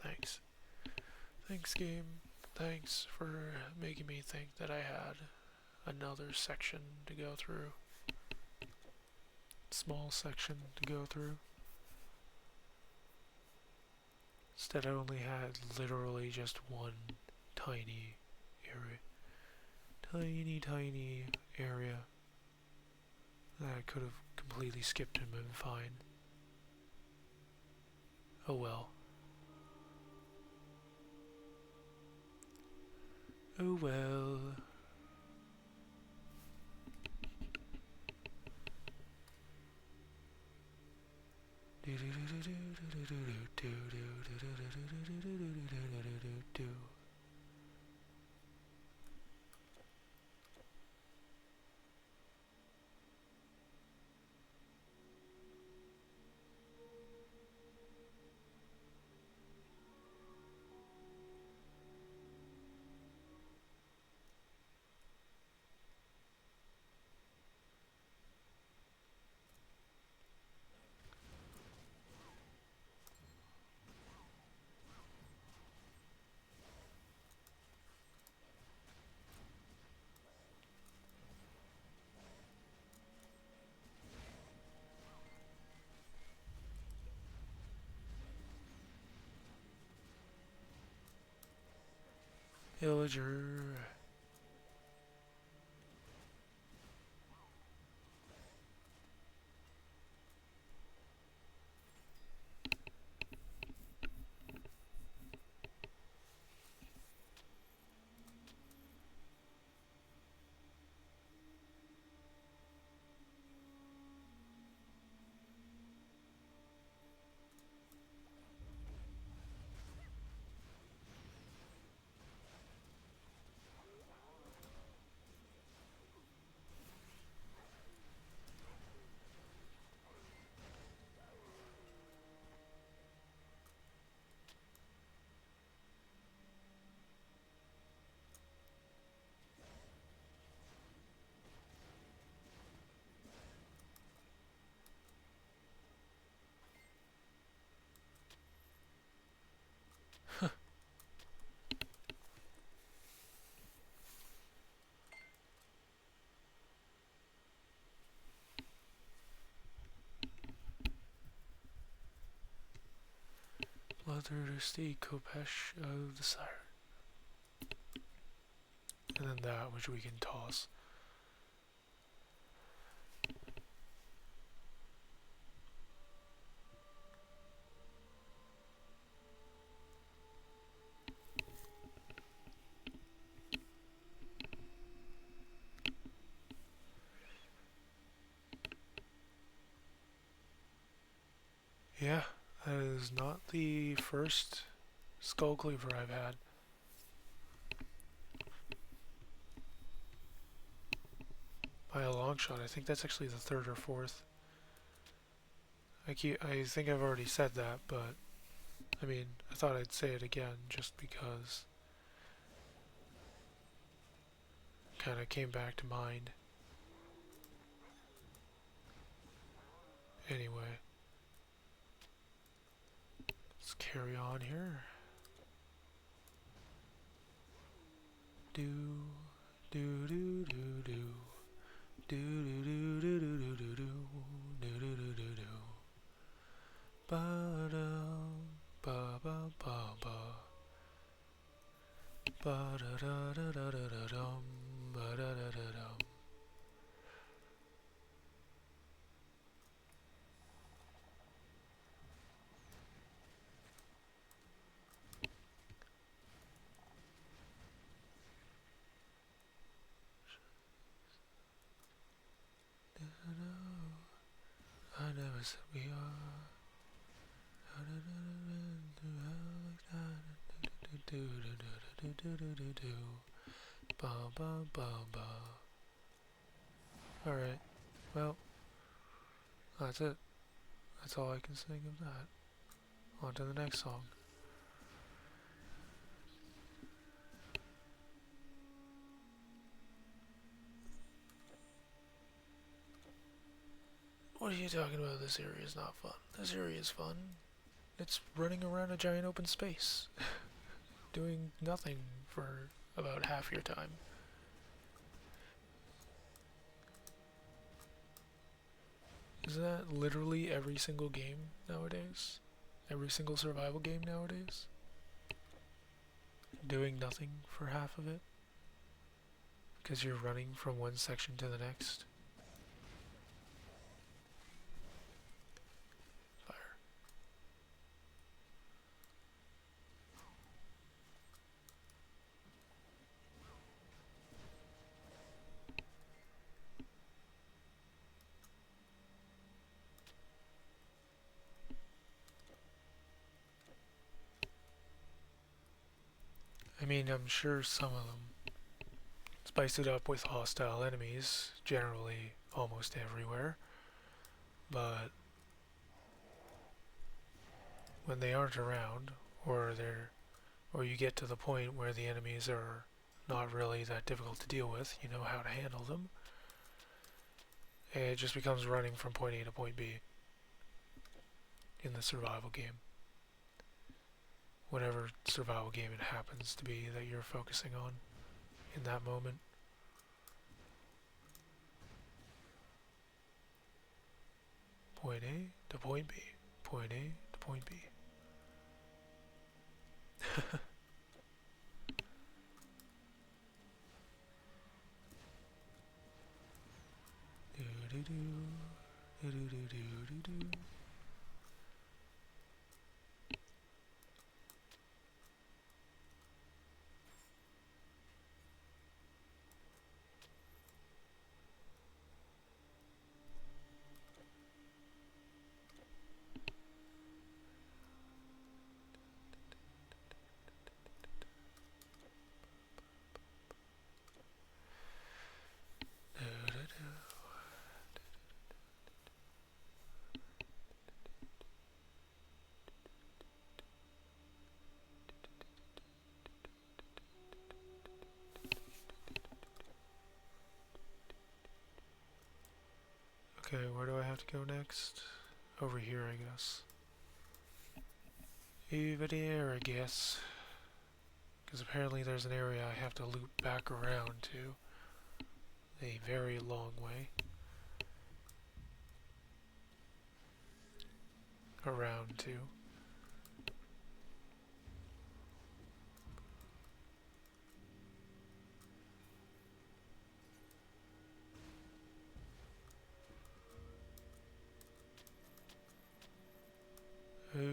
Thanks. Thanks, game. Thanks for making me think that I had another section to go through. Small section to go through. Instead I only had literally just one tiny area. Tiny area that I could have completely skipped and been fine. Oh well. Oh well. Villager. Bloodthirsty Kopesh of the Siren. And then that which we can toss. Yeah, that is not the first Skull Cleaver I've had. By a long shot. I think that's actually the third or fourth. I think I've already said that, but I mean, I thought I'd say it again just because it kind of came back to mind. Anyway, let's carry on here. Do do do do do do do do do do do do do do do do do. Ba da ba ba ba ba. Ba da da da da da da dum. Ba da da da dum. I never said we are. Ba ba ba ba. Alright, well, that's it. That's all I can sing of that. On to the next song. What are you talking about? This area is not fun. This area is fun. It's running around a giant open space. Doing nothing for about half your time. Isn't that literally every single game nowadays? Every single survival game nowadays? Doing nothing for half of it? Because you're running from one section to the next? Fire. I mean, I'm sure some of them spice it up with hostile enemies, generally almost everywhere, but when they aren't around, or you get to the point where the enemies are not really that difficult to deal with, you know how to handle them, it just becomes running from point A to point B in the survival game. Whatever survival game it happens to be that you're focusing on in that moment. Point A to point B. Point A to point B. Do do do do do do do do. Okay, where do I have to go next? Over here, I guess. Over there, I guess. Because apparently there's an area I have to loop back around to. A very long way. Around to.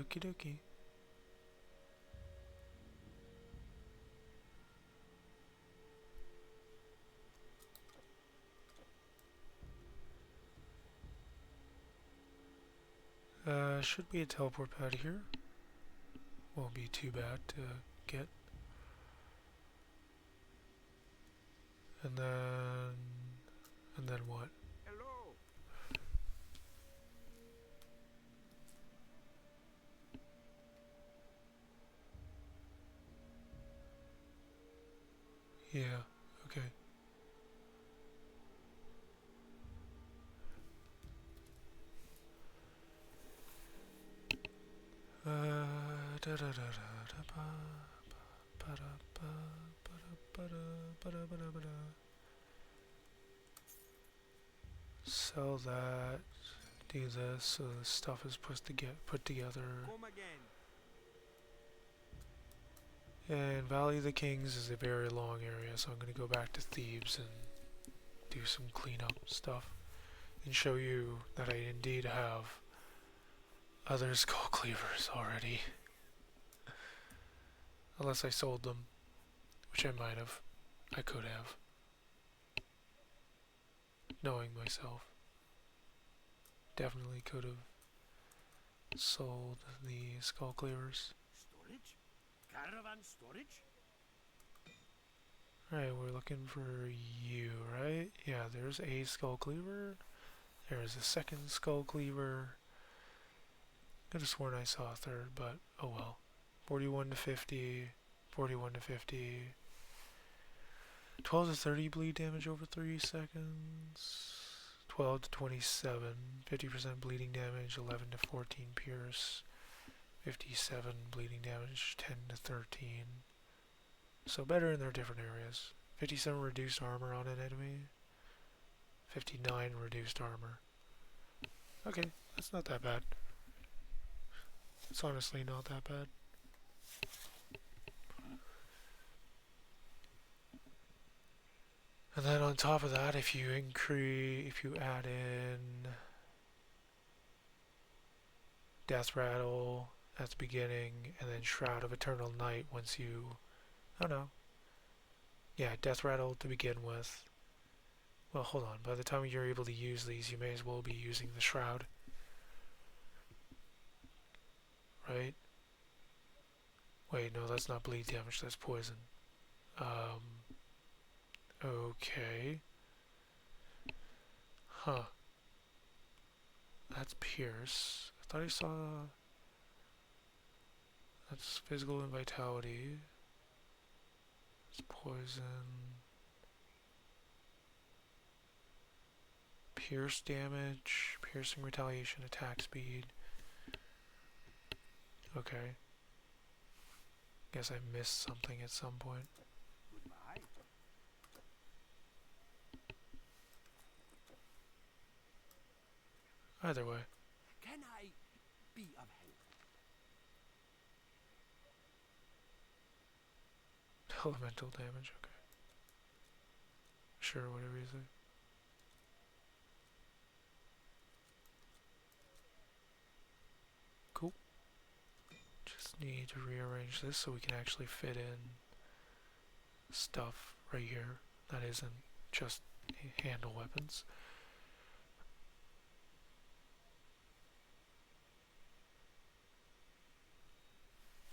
Okie dokie. Should be a teleport pad here. Won't be too bad to get. And then what? Hello. Yeah, okay. Da da da da da ba ba da ba ba da ba da ba da ba da. Sell that. Do this so the stuff is supposed to get put together. Come again. And Valley of the Kings is a very long area, so I'm going to go back to Thebes and do some cleanup stuff and show you that I indeed have other skull cleavers already. Unless I sold them, which I might have. I could have. Knowing myself. Definitely could have sold the skull cleavers. Storage? Caravan storage? Alright, we're looking for you, right? Yeah, there's a skull cleaver. There's a second skull cleaver. Could have sworn I saw a third, but oh well. 41 to 50, 41 to 50. 12 to 30 bleed damage over 3 seconds. 12 to 27, 50% bleeding damage, 11 to 14 pierce. 57 bleeding damage, 10 to 13. So better in their different areas. 57 reduced armor on an enemy. 59 reduced armor. Okay, that's not that bad. It's honestly not that bad. And then on top of that, if you add in Death Rattle at the beginning, and then Shroud of Eternal Night once you, I don't know. Yeah, Death Rattle to begin with. Well, hold on. By the time you're able to use these, you may as well be using the Shroud. Right? Wait, no, that's not bleed damage, that's poison. Okay. Huh. That's Pierce. I thought I saw... That's physical and vitality. It's poison. Pierce damage, piercing retaliation, attack speed. Okay. Guess I missed something at some point. Goodbye. Either way. Can I be of help? Elemental damage, okay. Sure, whatever you say. Cool. Just need to rearrange this so we can actually fit in stuff right here that isn't just handle weapons.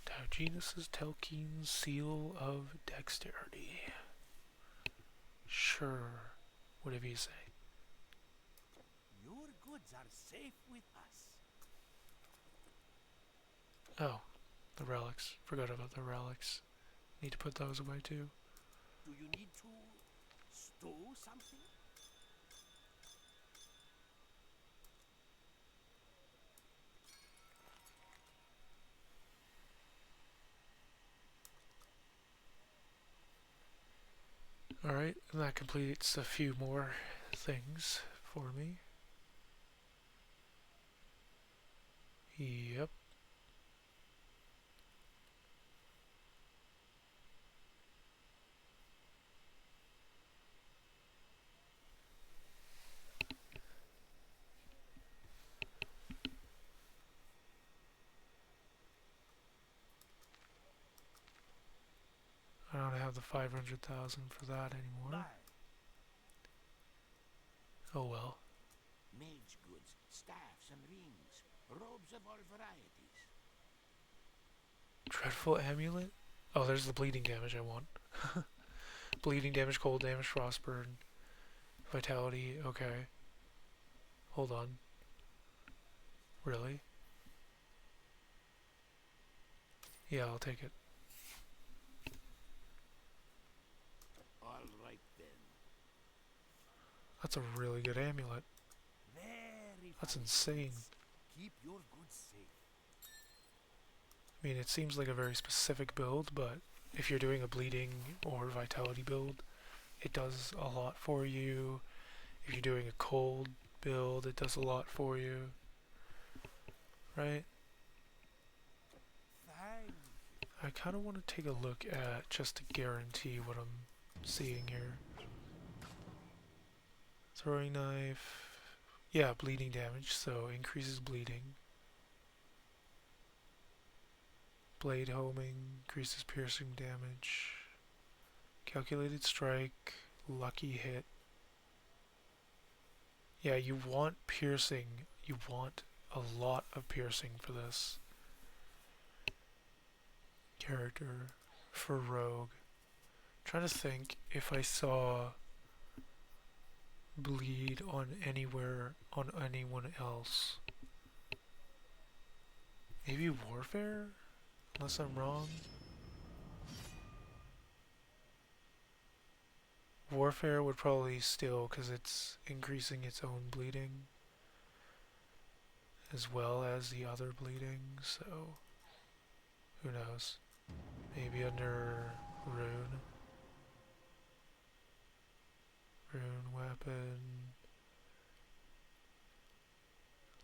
Diogenes' Telkeen's Seal of Dexterity. Sure, whatever you say. Your goods are safe with us. Oh, the relics. Forgot about the relics. Need to put those away too. Do you need to stow something? Alright, and that completes a few more things for me. Yep. have the 500,000 for that anymore. Oh well. Mage goods, staffs and rings, robes of all varieties. Dreadful amulet? Oh, there's the bleeding damage I want. Bleeding damage, cold damage, frostburn, vitality, okay. Hold on. Really? Yeah, I'll take it. All right then. That's a really good amulet. Very That's fine insane. goods. Keep your goods safe. I mean, it seems like a very specific build, but if you're doing a bleeding or vitality build, it does a lot for you. If you're doing a cold build, it does a lot for you. Right? Thank I kind of want to take a look at, just to guarantee what I'm seeing here. Throwing knife. Yeah, bleeding damage, so increases bleeding. Blade homing, increases piercing damage. Calculated strike, lucky hit. Yeah, you want piercing. You want a lot of piercing for this character, for rogue. Trying to think if I saw bleed on anywhere on anyone else. Maybe warfare? Unless I'm wrong. Warfare would probably still, because it's increasing its own bleeding as well as the other bleeding, so who knows. Maybe under rune. Rune weapon.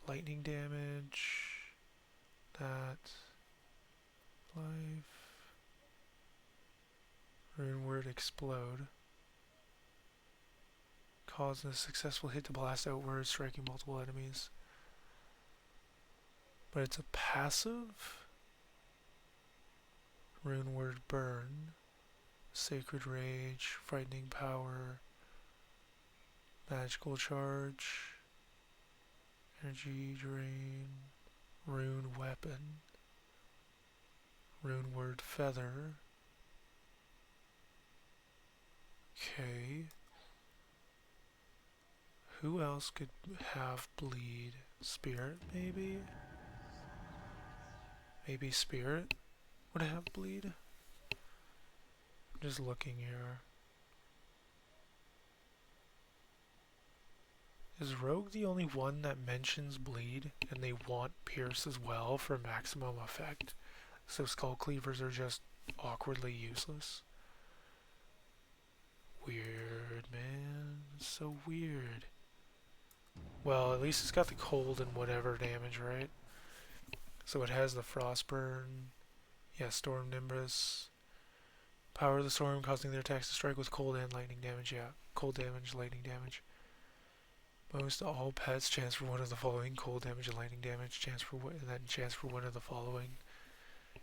Lightning damage. That. Life. Rune word explode. Cause a successful hit to blast outward, striking multiple enemies. But it's a passive. Rune word burn. Sacred rage. Frightening power. Magical charge. Energy drain. Rune weapon. Rune word feather. Okay. Who else could have bleed? Spirit, maybe? Maybe Spirit would have bleed? I'm just looking here. Is Rogue the only one that mentions bleed and they want Pierce as well for maximum effect? So Skull Cleavers are just awkwardly useless? Weird, man. It's so weird. Well, at least it's got the cold and whatever damage, right? So it has the Frostburn. Yeah, Storm Nimbus. Power of the Storm, causing their attacks to strike with cold and lightning damage. Yeah, cold damage, lightning damage. Most all pets chance for one of the following: cold damage and lightning damage. Chance for and then chance for one of the following: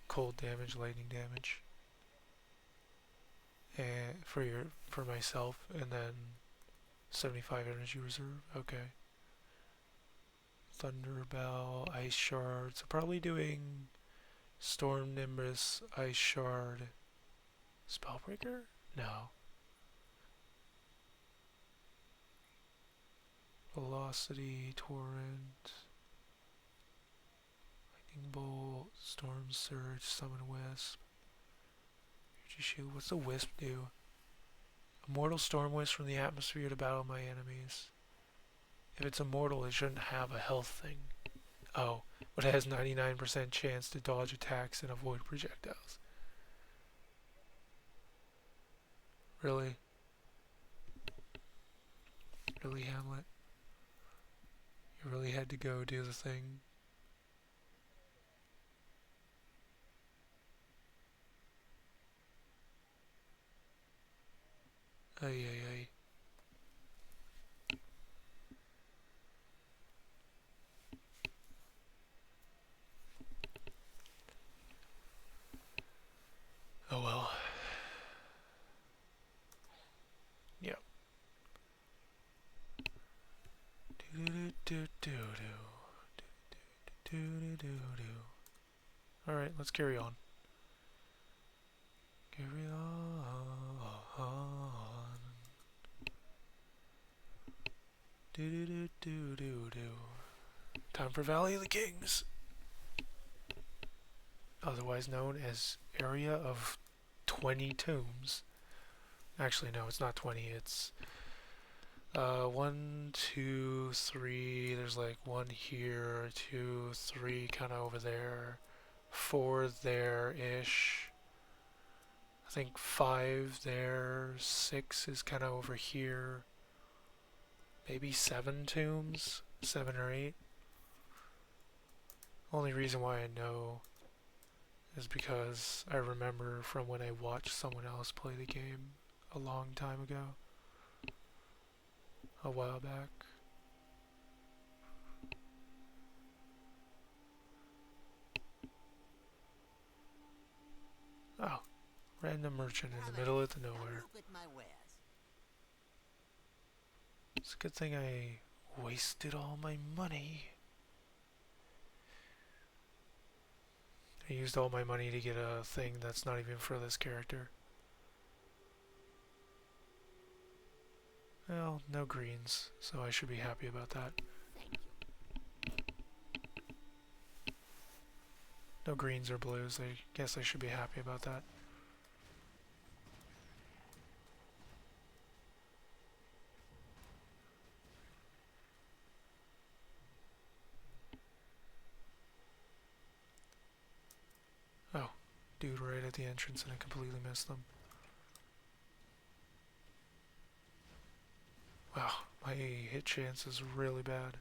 cold damage, lightning damage. And for myself, and then 75 energy reserve. Okay. Thunder Bell, Ice Shard. So probably doing Storm Nimbus, Ice Shard, Spellbreaker? No. Velocity, Torrent, Lightning Bolt, Storm Surge, Summon Wisp, Energy Shield. What's the Wisp do? Immortal Storm Wisp from the atmosphere to battle my enemies. If it's immortal, it shouldn't have a health thing. Oh, but it has 99% chance to dodge attacks and avoid projectiles. Really? Really, Hamlet? You really had to go do the thing? Ay, ay, ay. Oh well. do do do do do do. All right, let's carry on. Carry on. Do do do do do do. Time for Valley of the Kings, otherwise known as Area of 20 Tombs. Actually, no, it's not 20. It's 1, 2, 3. There's like 1 here, 2, 3, kind of over there, 4 there-ish. I think 5 there, 6 is kind of over here. Maybe 7 tombs, 7 or 8. Only reason why I know is because I remember from when I watched someone else play the game a long time ago, a while back. Oh, random merchant in the middle of the nowhere. Look at my wares. It's a good thing I wasted all my money. I used all my money to get a thing that's not even for this character. Well, no greens, so I should be happy about that. Thank you. No greens or blues, I guess I should be happy about that. Oh, dude right at the entrance and I completely missed them. Wow, my hit chance is really bad.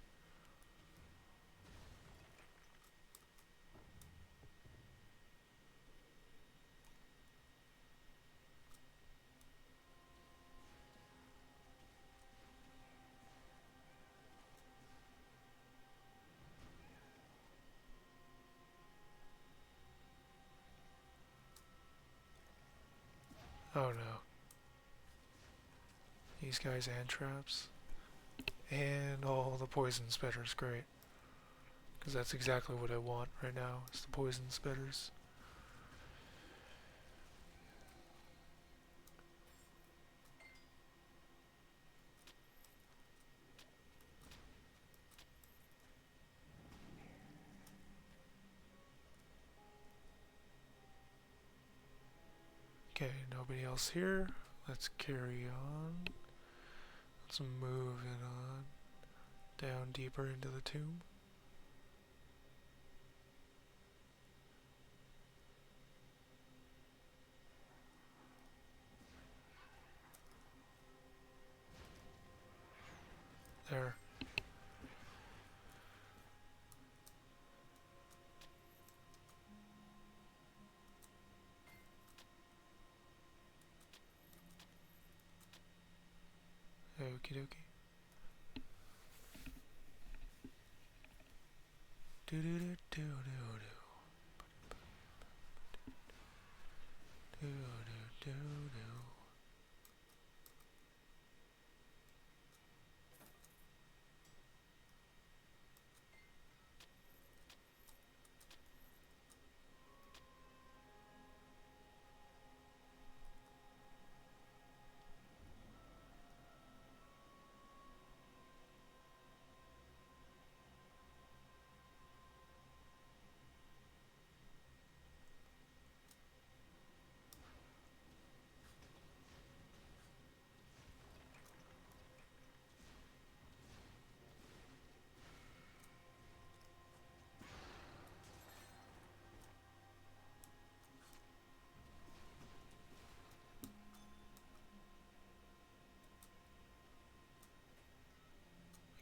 Oh no. These guys and traps. And all the poison spitters, great. Because that's exactly what I want right now, is the poison spitters. Okay, nobody else here. Let's carry on. Let's move it on. Down deeper into the tomb. There. Okie dokie. Do do do do do do. Do do do do.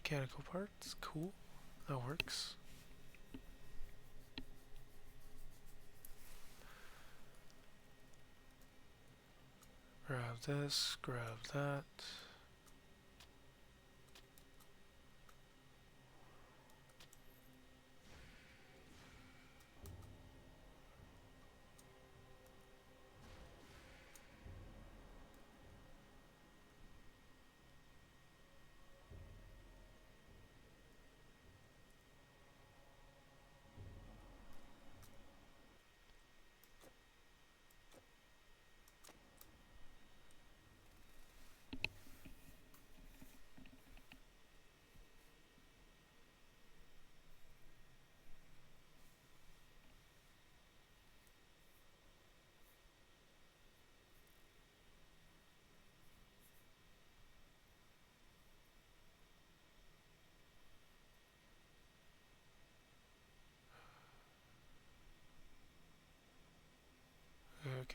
Mechanical parts, cool. That works. Grab this, grab that.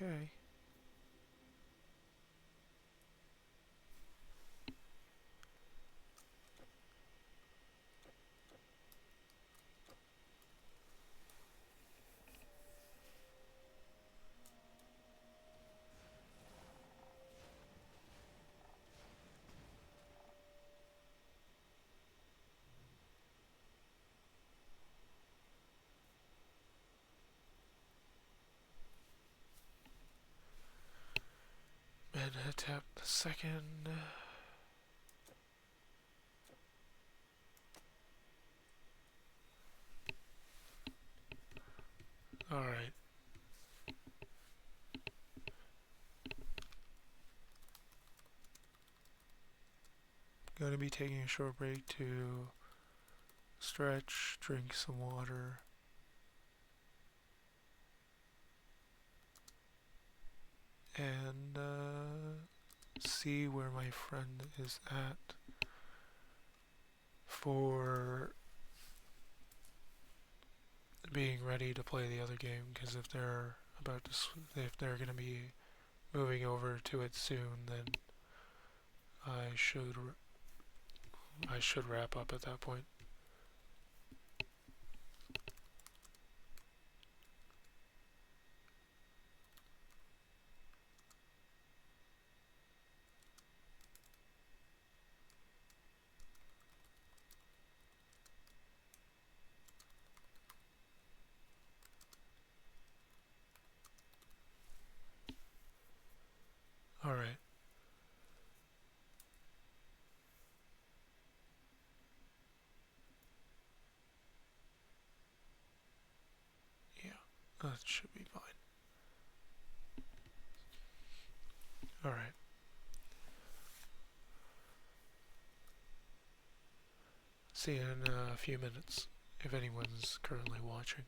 Okay. Manhattan the second. Alright. Gonna be taking a short break to stretch, drink some water, and see where my friend is at for being ready to play the other game. Because if they're if they're gonna be moving over to it soon, then I should wrap up at that point. Alright. Yeah, that should be fine. Alright. See you in a few minutes, if anyone's currently watching.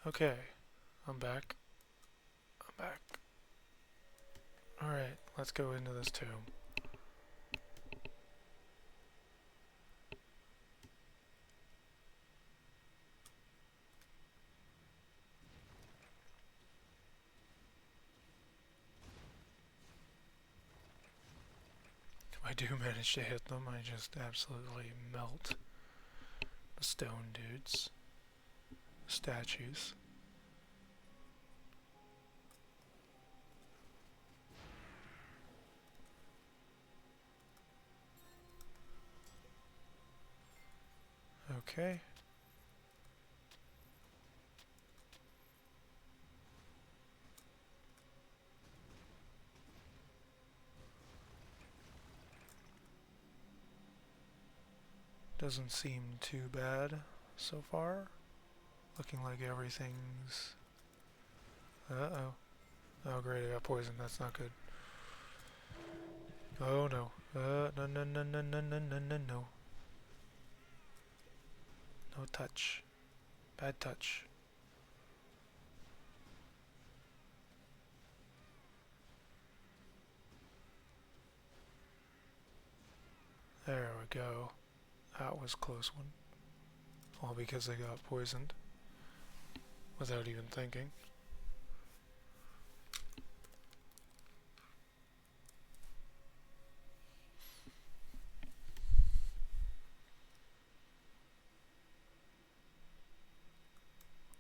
Okay, I'm back. I'm back. Alright, let's go into this tomb. If I do manage to hit them, I just absolutely melt the stone dudes. Statues. Okay. Doesn't seem too bad so far. Looking like everything's... Uh-oh. Oh great, I got poisoned. That's not good. Oh no. No, no, no, no, no, no, no, no, no. No touch. Bad touch. There we go. That was a close one. All because I got poisoned. Without even thinking.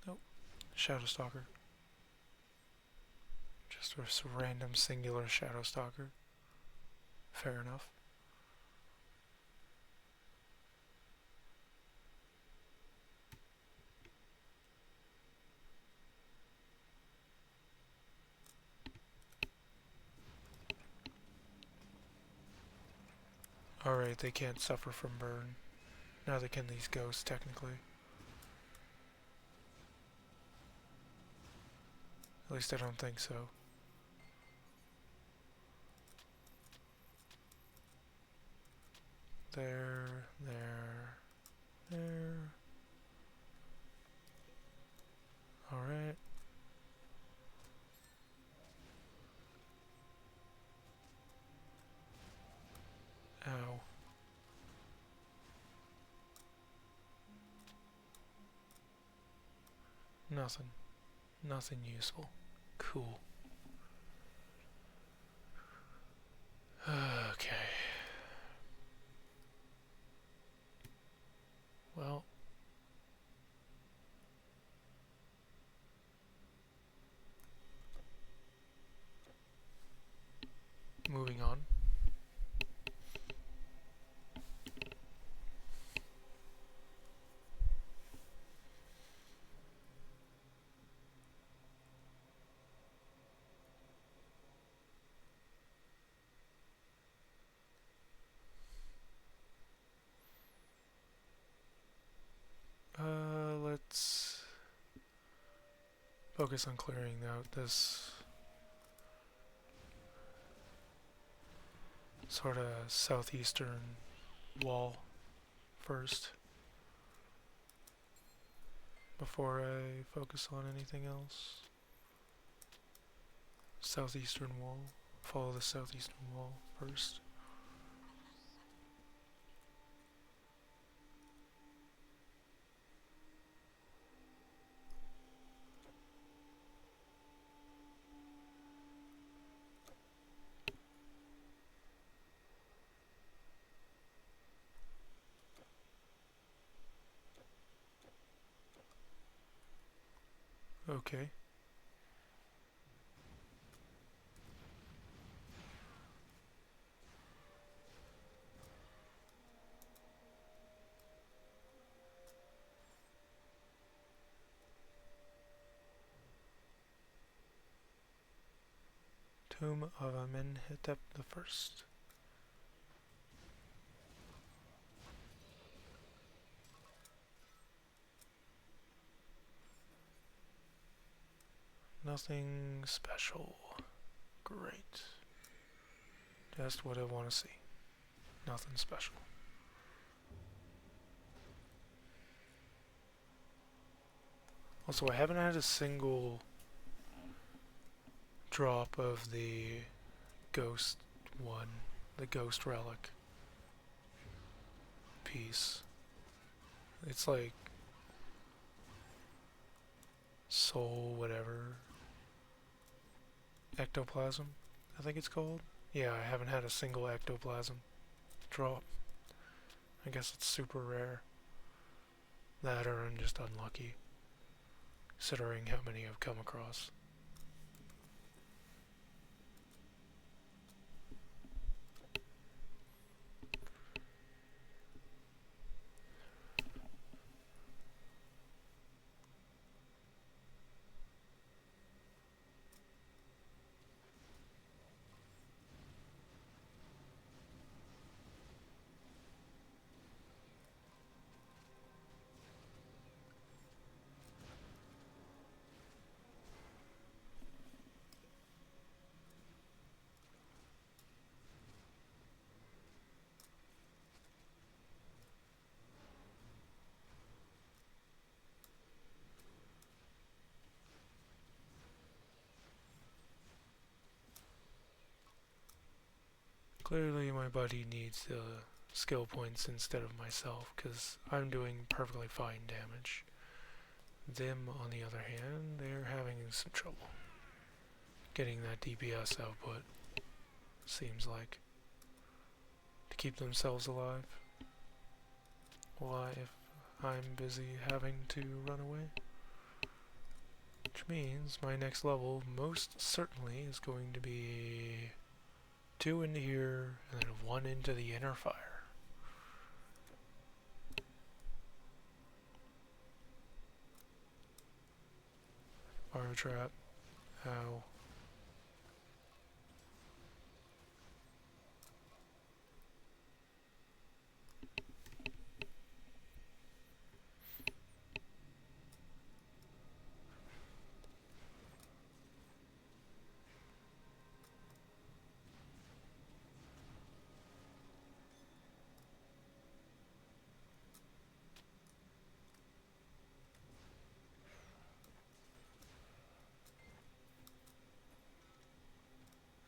Nope. Shadow Stalker. Just a random singular Shadow Stalker. Fair enough. Alright, they can't suffer from burn. Neither can these ghosts, technically. At least I don't think so. There, there. Alright. Ow. Nothing. Nothing useful. Cool. Okay. Well. Moving on. Let's focus on clearing out this sort of southeastern wall first before I focus on anything else. Southeastern wall. Follow the southeastern wall first. Okay. Tomb of Amenhotep the First. Nothing special. Great. Just what I want to see. Nothing special. Also, I haven't had a single drop of the ghost one, the ghost relic piece. It's like soul whatever. Ectoplasm, I think it's called. Yeah, I haven't had a single ectoplasm drop. I guess it's super rare. That or I'm just unlucky, considering how many I've come across. Clearly my buddy needs the skill points instead of myself, because I'm doing perfectly fine damage. Them, on the other hand, they're having some trouble getting that DPS output, seems like, to keep themselves alive. Why, if I'm busy having to run away? Which means my next level most certainly is going to be 2 into here, and then 1 into the inner fire. Fire trap. Ow.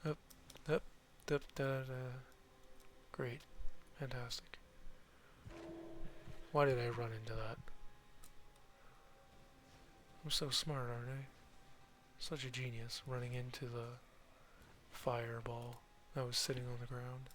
Up, up, up, da, da. Great. Fantastic. Why did I run into that? I'm so smart, aren't I? Such a genius, running into the fireball that was sitting on the ground.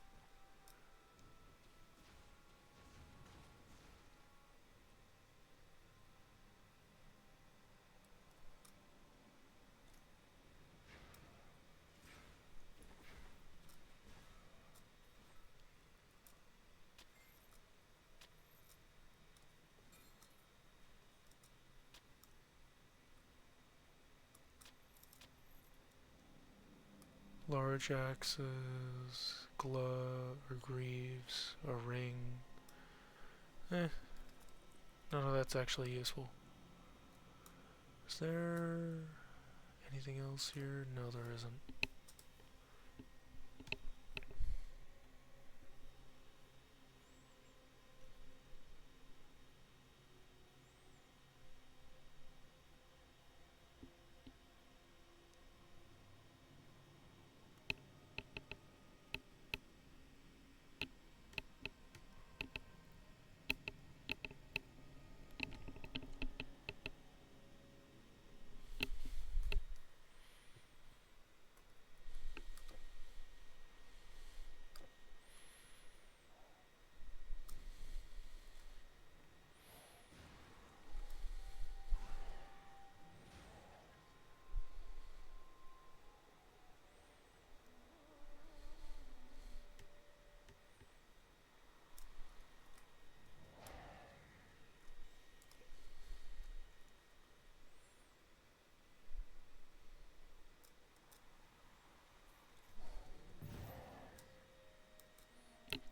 Large axes, glove or greaves, a ring. None of that's actually useful. Is there anything else here? No, there isn't.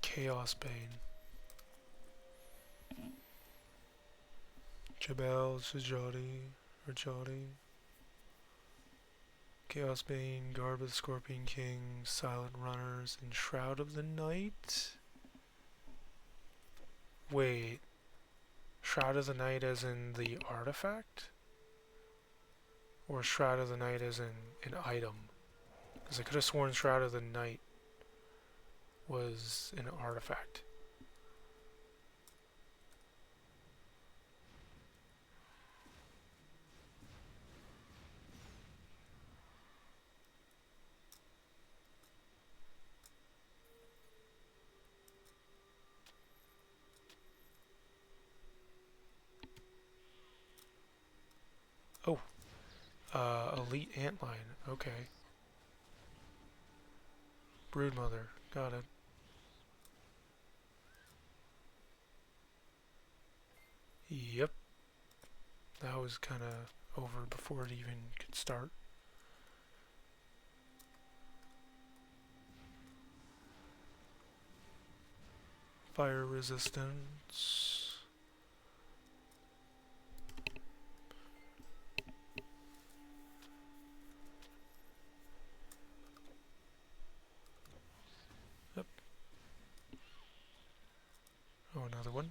Chaos Bane. Jabal, Shajati, Rajati. Chaos Bane, Garb of the Scorpion King, Silent Runners, and Shroud of the Night? Wait. Shroud of the Night as in the artifact? Or Shroud of the Night as an item. Because I could have sworn Shroud of the Night was an artifact. Oh, elite antlion. Okay. Broodmother. Got it. Yep. That was kind of over before it even could start. Fire resistance. Yep. Oh, another one.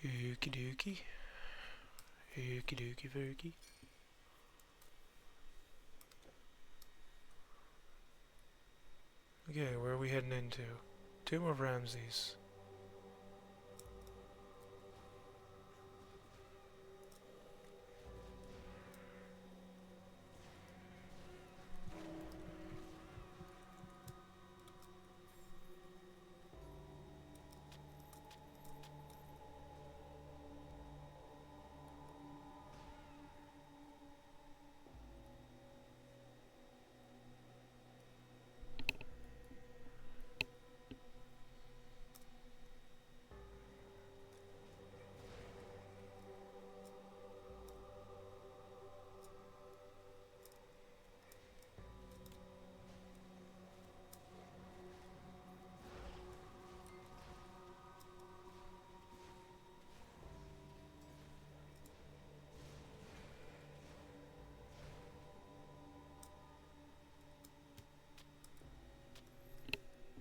Okie dokie. Okie dokie dokie. Okay, where are we heading into? Tomb of Ramses.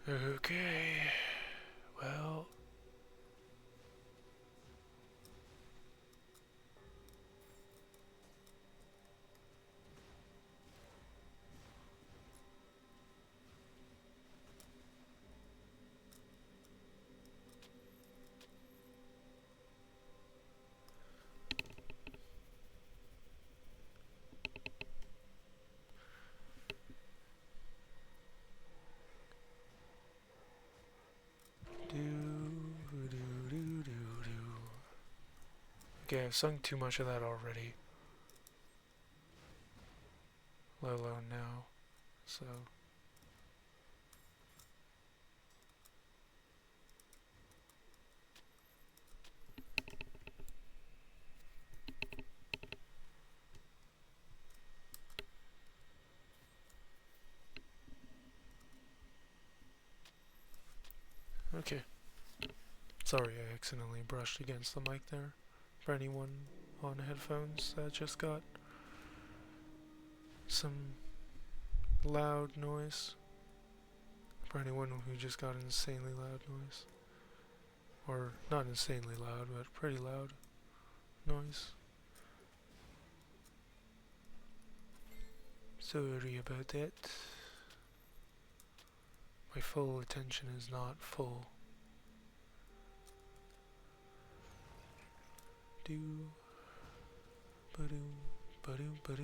Okay. Well. Okay, I've sung too much of that already. Let alone now. So. Okay. Sorry, I accidentally brushed against the mic there. For anyone on headphones that just got some loud noise. For anyone who just got insanely loud noise. Or not insanely loud, but pretty loud noise. Sorry about that. My full attention is not full. Do ba-doo, ba-doo, ba-doo.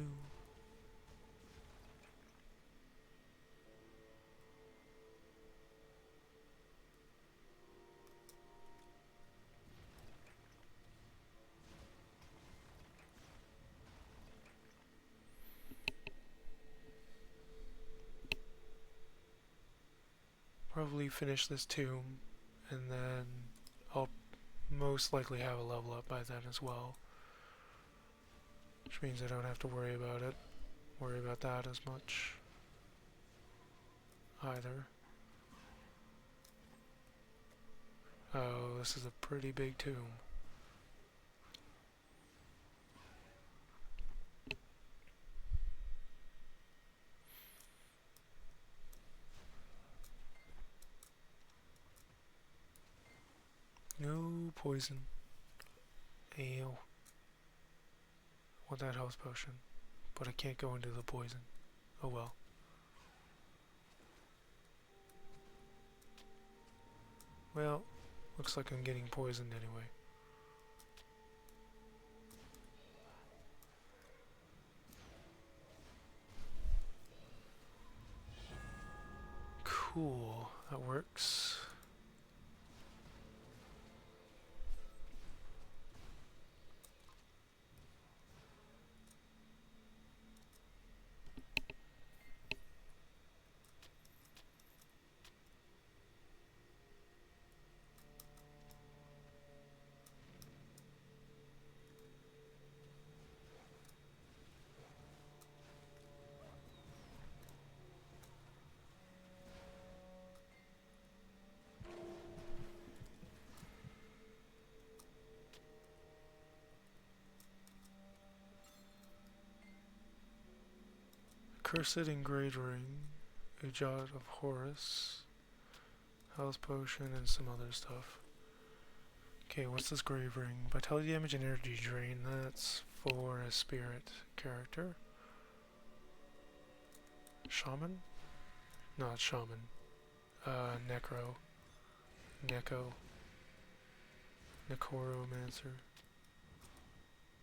Probably finish this tomb, and then I'll most likely have a level up by then as well. Which means I don't have to worry about that as much either. Oh, this is a pretty big tomb. poison. Ew. Want that health potion. But I can't go into the poison. Oh well. Well, looks like I'm getting poisoned anyway. Cool, that works. Cursed engraved ring, a jot of Horus, health potion, and some other stuff. Okay, what's this grave ring? Vitality damage and energy drain. That's for a spirit character. Shaman? No, it's shaman. Necro. Neko. Necromancer.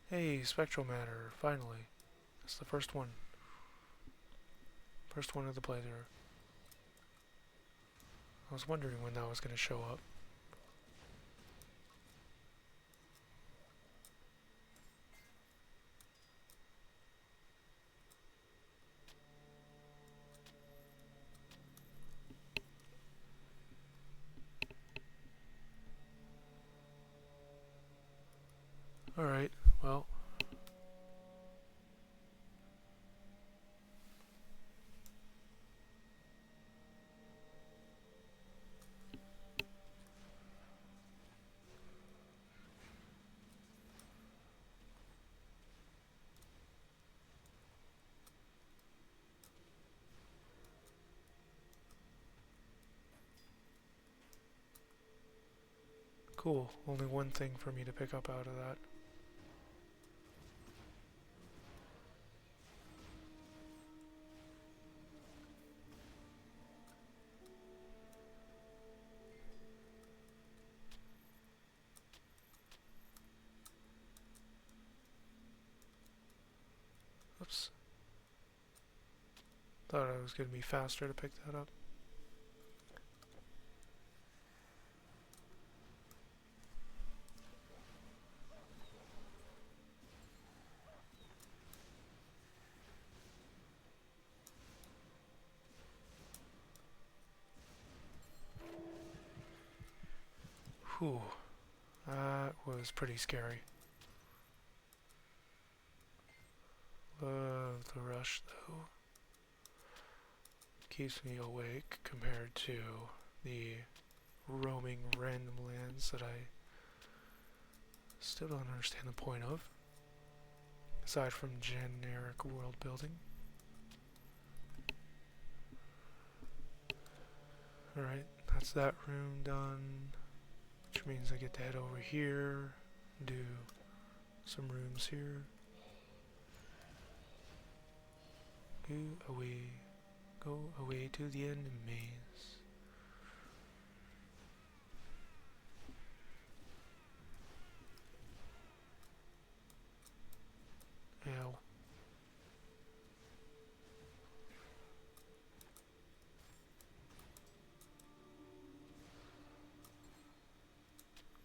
Hey, spectral matter, finally. That's the first one. First one of the playthrough. I was wondering when that was going to show up. Alright, well. Cool, only one thing for me to pick up out of that. Oops. Thought I was going to be faster to pick that up. Whew. That was pretty scary. Love the rush though. Keeps me awake compared to the roaming random lands that I still don't understand the point of, aside from generic world building. Alright, that's that room done, which means I get to head over here, do some rooms here. Go away to the enemies. Ow.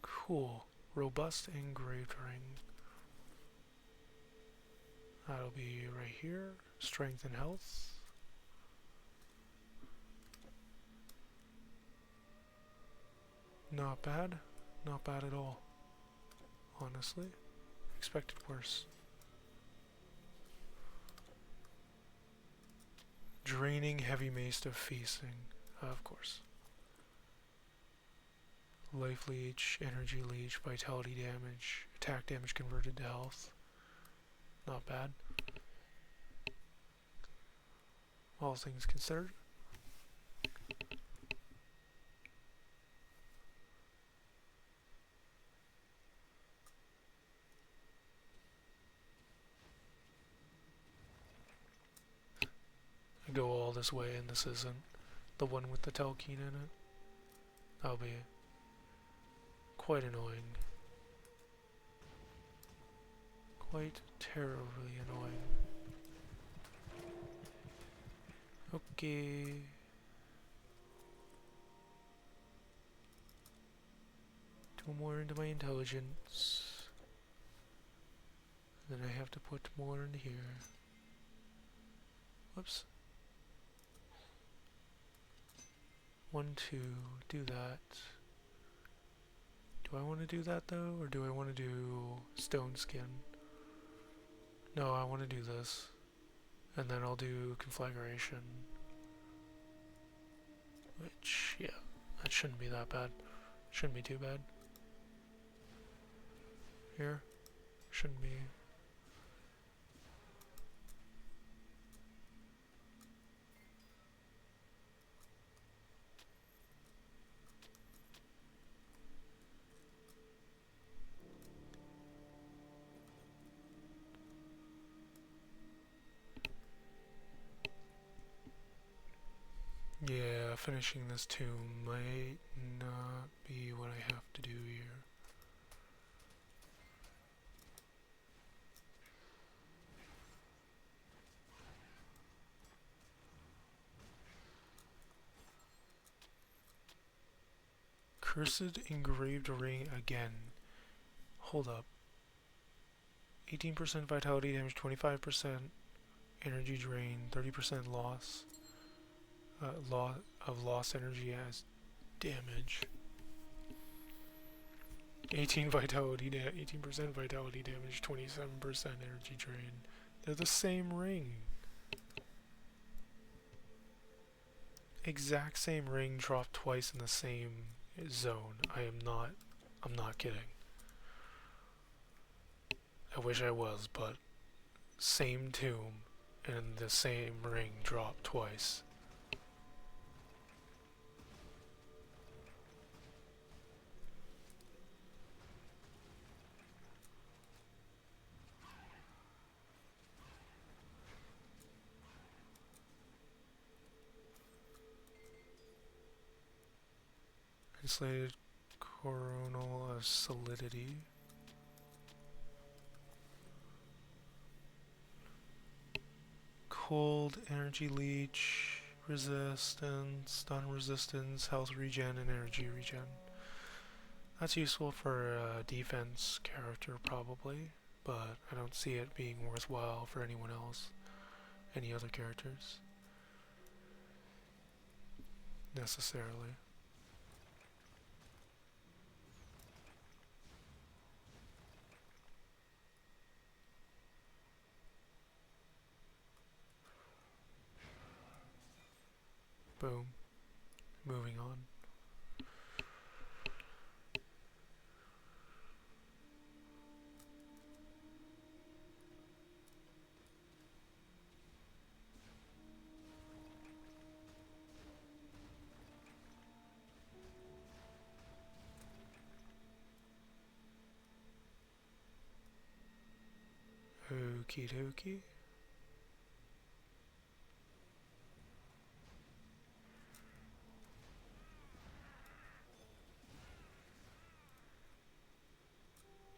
Cool. Robust engraved ring. That'll be right here. Strength and health. Not bad. Not bad at all. Honestly. Expected worse. Draining heavy mace of feasting. Of course. Life leech, energy leech, vitality damage, attack damage converted to health. Not bad. All things considered. this way and this isn't the one with the Telkeen in it. That'll be quite annoying. Quite terribly annoying. Okay. Two more into my intelligence. Then I have to put more in here. Whoops. 1, 2, do that. Do I want to do that though, or do I want to do stone skin? No, I want to do this. And then I'll do conflagration. Which, yeah, that shouldn't be that bad. Shouldn't be too bad. Here. Shouldn't be. Yeah, finishing this tomb might not be what I have to do here. Cursed engraved ring again. Hold up. 18% vitality damage, 25% energy drain, 30% loss. Lost energy as damage. 18% vitality damage, 27% energy drain. They're the same ring. Exact same ring dropped twice in the same zone. I'm not kidding. I wish I was, but same tomb and the same ring dropped twice. Isolated coronal of solidity. Cold, energy leech, resistance, stun resistance, health regen, and energy regen. That's useful for a defense character probably, but I don't see it being worthwhile for anyone else, any other characters, necessarily. Boom. Moving on. Okie dokie.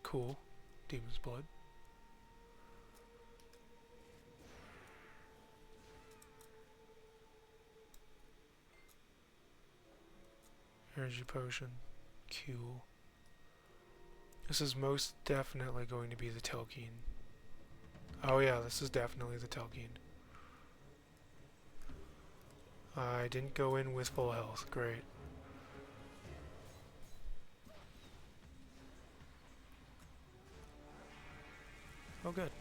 Cool. Demon's blood. Energy potion. Cool. This is most definitely going to be the Telkeen. Oh yeah, this is definitely the Telkeen. I didn't go in with full health. Great. Oh good.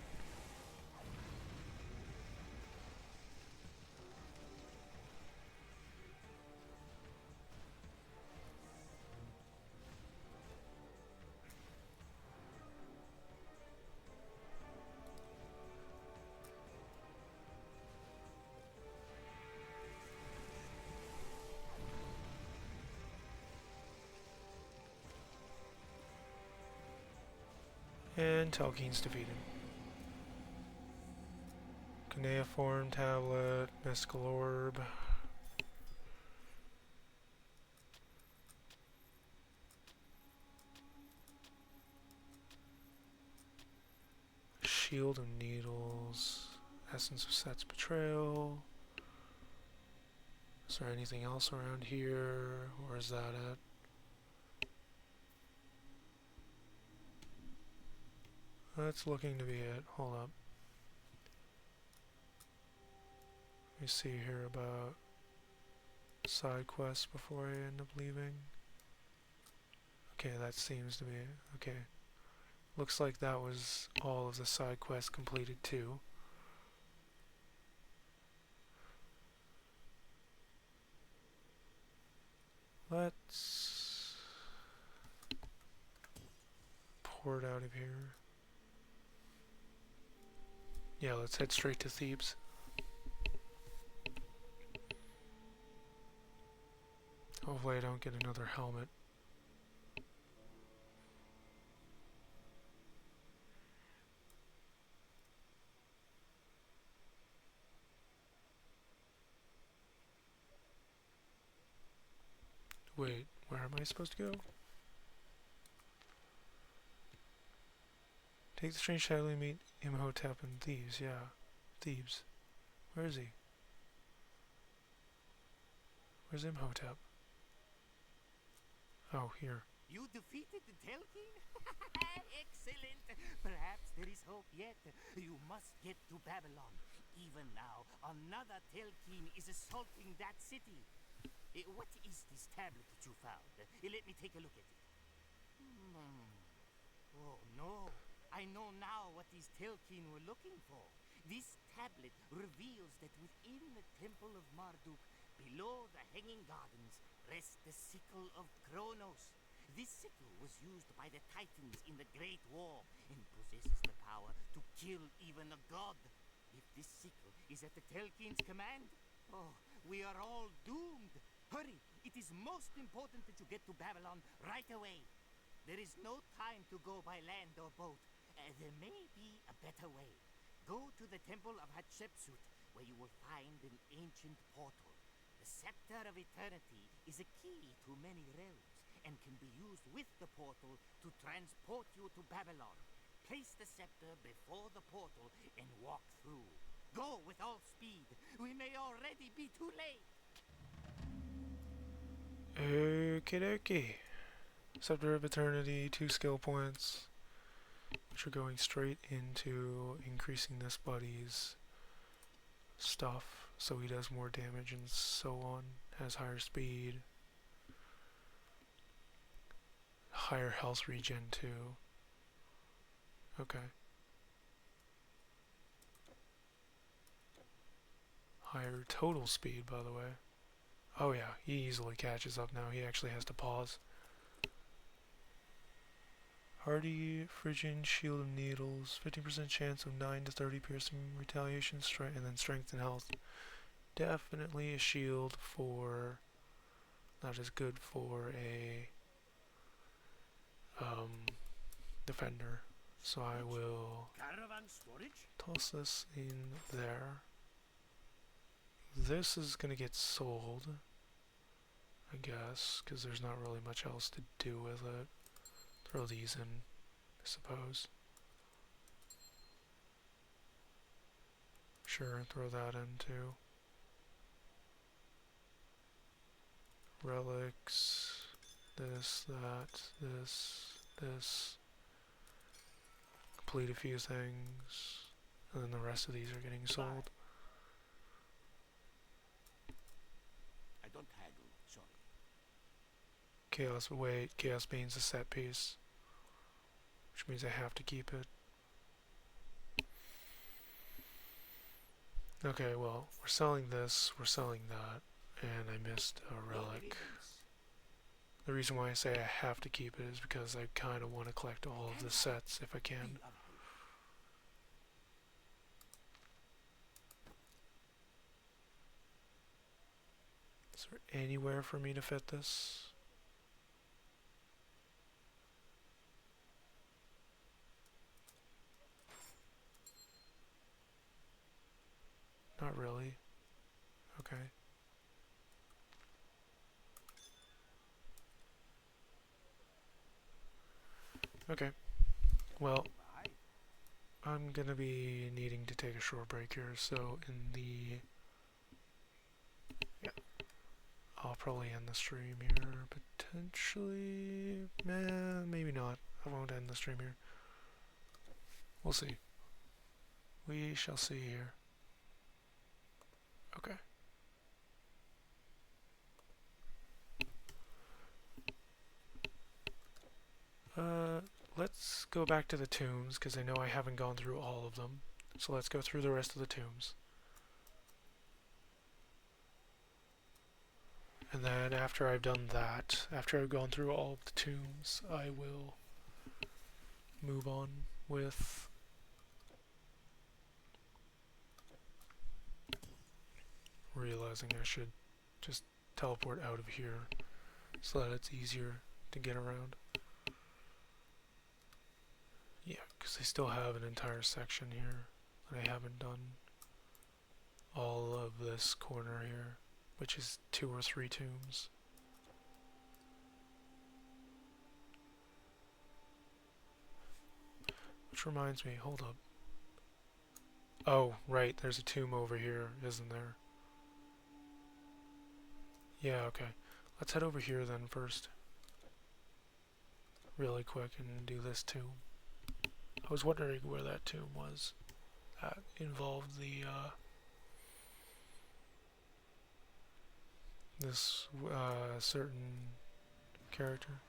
And Telkeen's defeated. Cuneiform tablet, mystical orb. Shield of Needles, Essence of Set's Betrayal. Is there anything else around here, or is that it? That's looking to be it. Hold up. Let me see here about side quests before I end up leaving. Okay, that seems to be it. Okay. Looks like that was all of the side quests completed too. Let's pour it out of here. Yeah, let's head straight to Thebes. Hopefully I don't get another helmet. Wait, where am I supposed to go? Take the strange title and meet Imhotep in Thebes. Yeah, Thebes. Where is he? Where's Imhotep? Oh, here. You defeated the Telkin? Excellent! Perhaps there is hope yet. You must get to Babylon. Even now, another Telkin is assaulting that city. What is this tablet that you found? Let me take a look at it. Oh no, I know now what these Telkin were looking for. This tablet reveals that within the Temple of Marduk, below the Hanging Gardens, rests the sickle of Kronos. This sickle was used by the Titans in the Great War and possesses the power to kill even a god. If this sickle is at the Telkin's command, oh, we are all doomed. Hurry, it is most important that you get to Babylon right away. There is no time to go by land or boat. There may be a better way. Go to the Temple of Hatshepsut, where you will find an ancient portal. The Scepter of Eternity is a key to many realms, and can be used with the portal to transport you to Babylon. Place the scepter before the portal and walk through. Go with all speed. We may already be too late. Okie dokie. Scepter of Eternity, 2 skill points, which are going straight into increasing this buddy's stuff, so he does more damage and so on. Has higher speed, higher health regen too. Okay. Higher total speed, by the way. Oh yeah, he easily catches up now. He actually has to pause. Hardy, Phrygian, Shield of Needles, 50% chance of 9 to 30 piercing, retaliation, strength, and then strength and health. Definitely a shield for... not as good for a defender. So I will Caravan storage? toss this in there. This is gonna get sold, I guess, because there's not really much else to do with it. Throw these in, I suppose. Sure, throw that in too. Relics, this, that, this. Complete a few things, and then the rest of these are getting sold. I don't haggle, sorry. Chaos, wait, Chaos Bane's a set piece, which means I have to keep it. Okay, well, we're selling this, we're selling that, and I missed a relic. The reason why I say I have to keep it is because I kind of want to collect all of the sets if I can. Is there anywhere for me to fit this? Not really. Okay. Okay. Well, I'm gonna be needing to take a short break here, so yeah, I'll probably end the stream here, potentially, maybe not. I won't end the stream here. We'll see. We shall see here. Okay. Let's go back to the tombs, because I know I haven't gone through all of them. So let's go through the rest of the tombs. And then after I've done that, after I've gone through all of the tombs, I will move on with realizing I should just teleport out of here so that it's easier to get around. Yeah, because I still have an entire section here that I haven't done. All of this corner here, which is 2 or 3 tombs. Which reminds me, hold up. Oh, right, there's a tomb over here, isn't there? Yeah, okay. Let's head over here then first. Really quick and do this tomb. I was wondering where that tomb was. That involved the, this, certain character.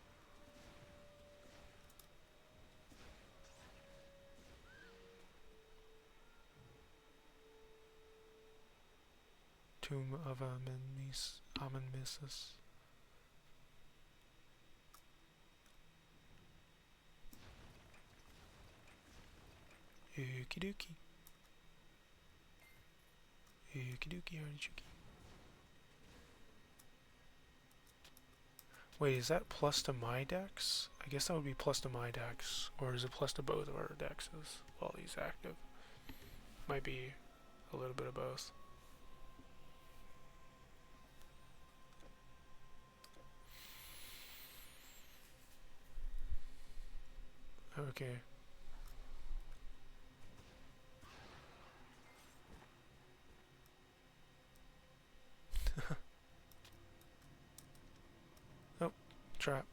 Tomb of Amenmesis. Okie dokie. Okie dokie, artichoke. Wait, is that plus to my dex? I guess that would be plus to my dex. Or is it plus to both of our dexes while he's active? Might be a little bit of both. Okay. Oh, trap.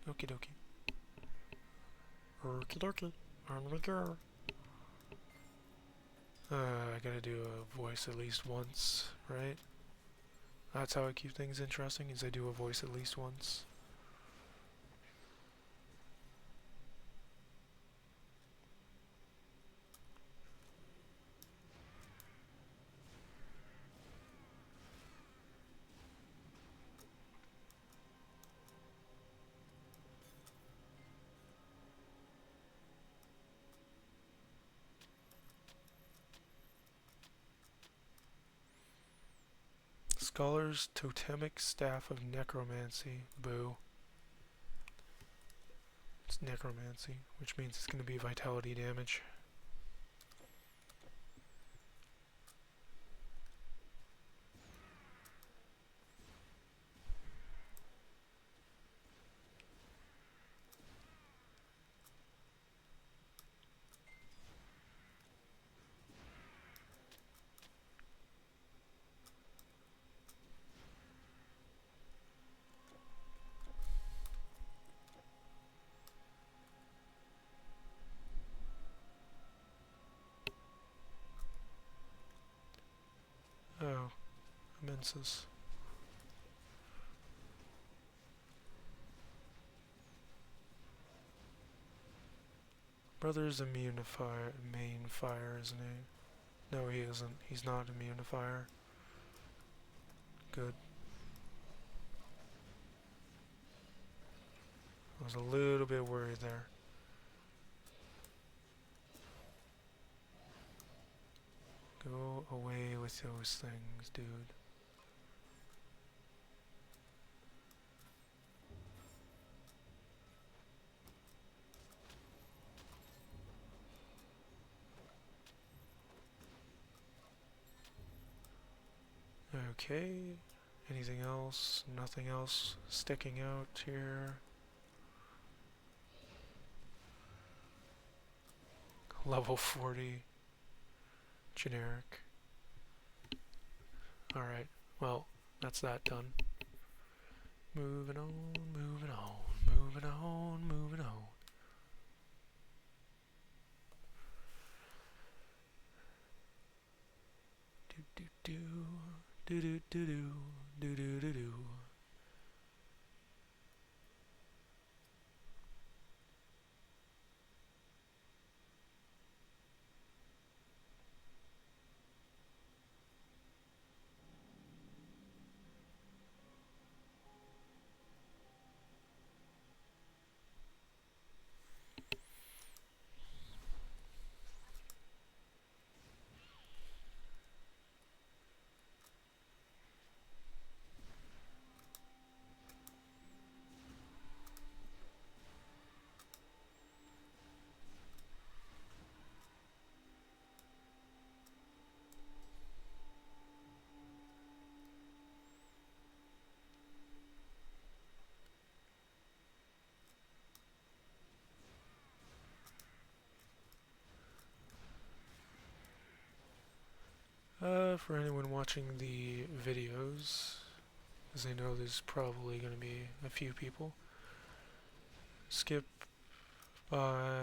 Okie dokie. Okie dokie. On we go. I gotta do a voice at least once, right? That's how I keep things interesting, is I do a voice at least once. Scholar's Totemic Staff of Necromancy. Boo. It's necromancy, which means it's going to be vitality damage. Oh, immenses. Brother's immune to fire, main fire, isn't he? No, he isn't. He's not immune to fire. Good. I was a little bit worried there. Go away with those things, dude. Okay. Anything else? Nothing else sticking out here. Level 40. Generic. Alright, well, that's that done. Moving on, moving on, moving on, moving on. Do do do, do do do do, do do do do. For anyone watching the videos, as I know there's probably going to be a few people, skip by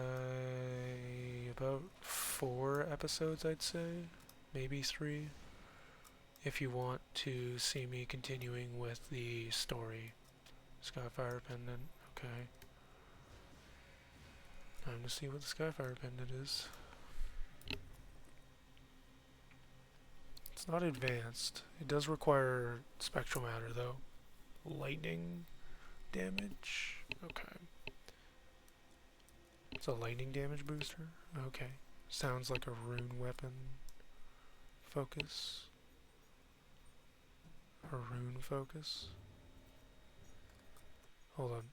about 4 episodes, I'd say, maybe 3, if you want to see me continuing with the story. Skyfire Pendant, okay. Time to see what the Skyfire Pendant is. It's not advanced. It does require spectral matter though. Lightning damage? Okay. It's a lightning damage booster? Okay. Sounds like a rune weapon. Focus. A rune focus. Hold on.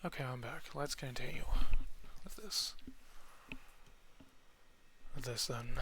Okay, I'm back. Let's continue with this. With this then.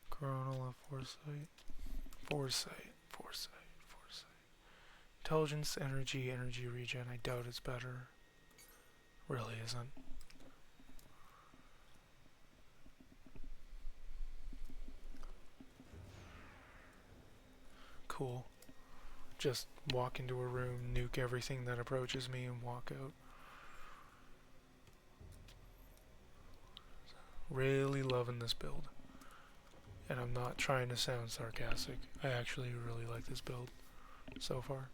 Coronal of foresight. Foresight. Intelligence, energy regen. I doubt it's better. Really isn't. Cool. just walk into a room, nuke everything that approaches me, and walk out. Really loving this build. And I'm not trying to sound sarcastic. I actually really like this build so far.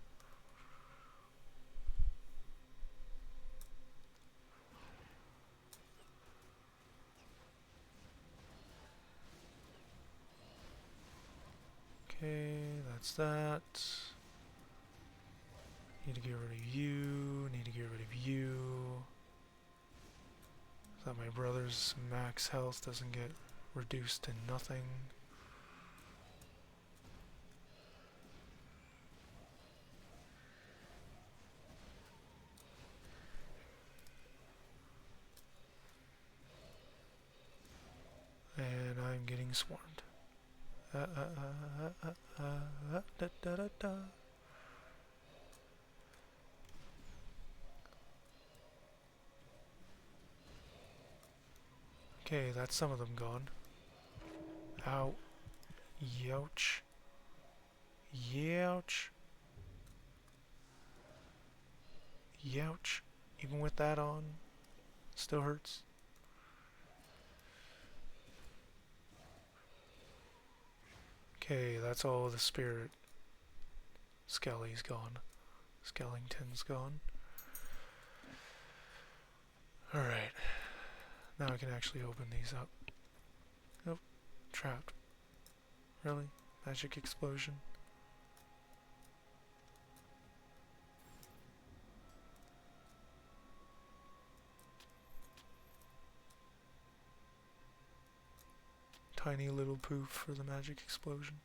Okay, that's that. Need to get rid of you, need to get rid of you. So that my brother's max health doesn't get reduced to nothing. And I'm getting swarmed. Da, da, da, da. Okay, that's some of them gone. Ow. Youch. Youch. Youch. Even with that on, still hurts. Okay, that's all the spirit. Skelly's gone. Skellington's gone. Alright. Now I can actually open these up. Nope. Trapped. Really? Magic explosion? Tiny little poof for the magic explosion.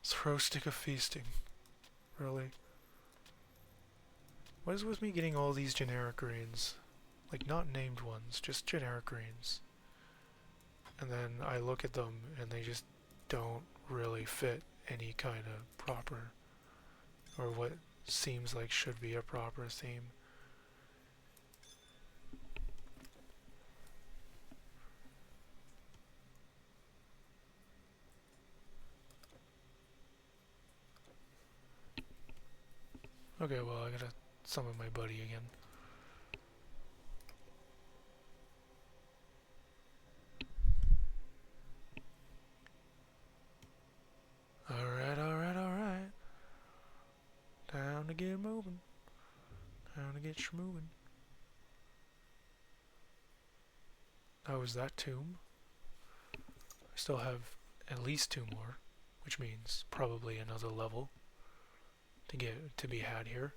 Throw stick of feasting. Really? What is with me getting all these generic greens? Like, not named ones, just generic greens. And then I look at them and they just don't really fit any kind of proper, or what seems like should be a proper theme. Okay, well, I gotta summon my buddy again. Alright, alright, alright. Time to get moving. Time to get schmoving. How was that tomb? I still have at least 2 more, which means probably another level to be had here.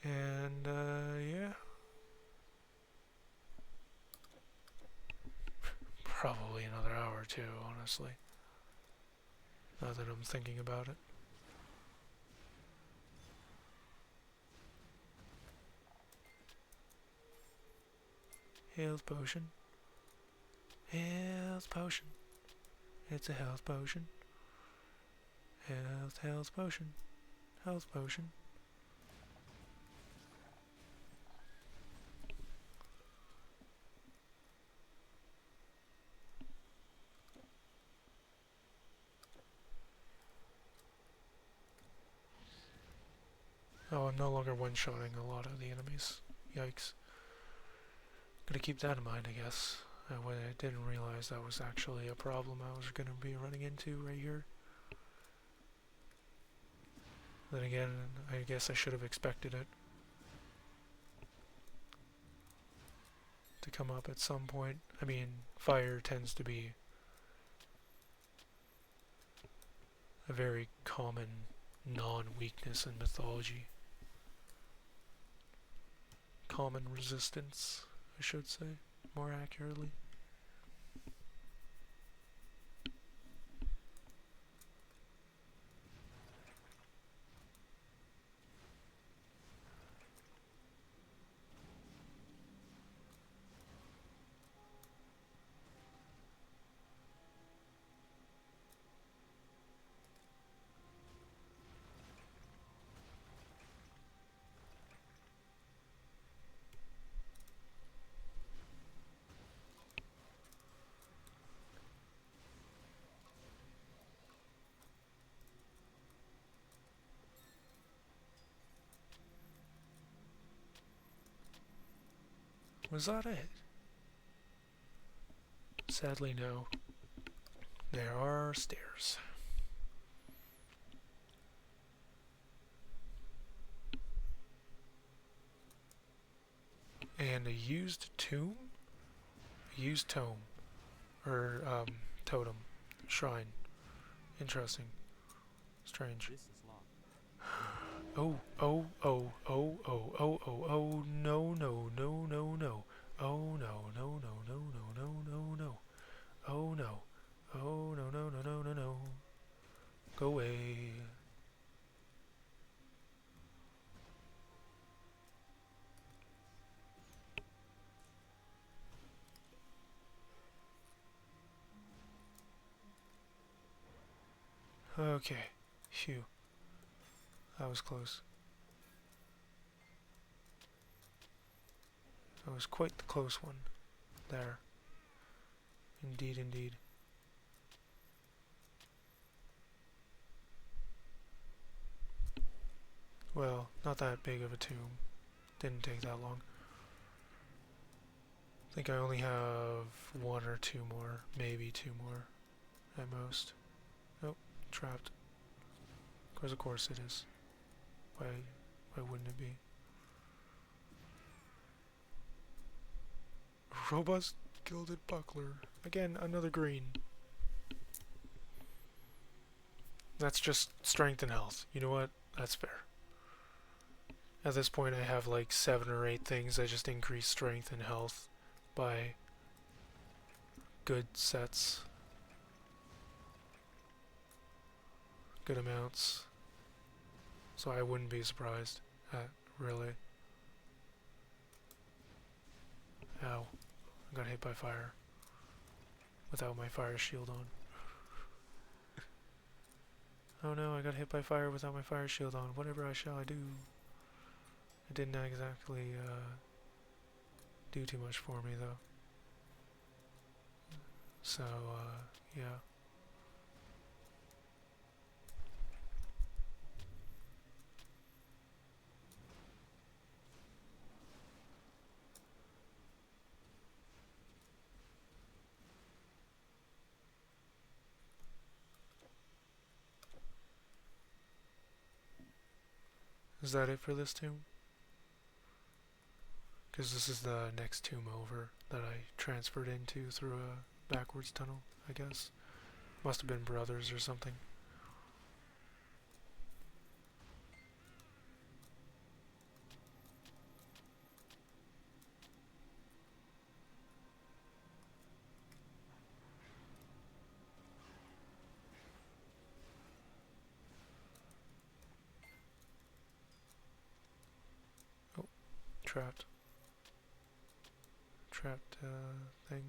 And yeah. Probably another hour or 2, honestly. Now that I'm thinking about it. Health potion. Health potion. It's a health potion. Health potion. Health potion. Oh, I'm no longer one-shotting a lot of the enemies. Yikes. Gotta keep that in mind, I guess. I didn't realize that was actually a problem I was gonna be running into right here. Then again, I guess I should have expected it to come up at some point. I mean, fire tends to be a very common non-weakness in mythology. Common resistance, I should say, more accurately. Was that it? Sadly, no. There are stairs. And a used tomb? A used tome. Or, totem. Shrine. Interesting. Strange. This is locked. Oh, oh, oh, oh, oh, oh, oh, oh, no, no, no, no, no. Oh, no, no, no, no, no, no, no, no. Oh, no. Oh, no, no, no, no, no, no. Go away. Okay. Phew. That was close. That was quite the close one. There. Indeed, indeed. Well, not that big of a tomb. Didn't take that long. I think I only have one or two more. Maybe two more. At most. Oh, trapped. Because of course it is. Why wouldn't it be? Robust gilded buckler. Again, another green. That's just strength and health. You know what? That's fair. At this point I have like 7 or 8 things that just increase strength and health by good sets. Good amounts. So I wouldn't be surprised at, really. Ow. I got hit by fire. Without my fire shield on. Oh no, I got hit by fire without my fire shield on. Whatever shall I do? It didn't exactly do too much for me though. So, yeah. Is that it for this tomb? Because this is the next tomb over that I transferred into through a backwards tunnel, I guess. Must have been brothers or something. Oh, trapped. Trapped thing.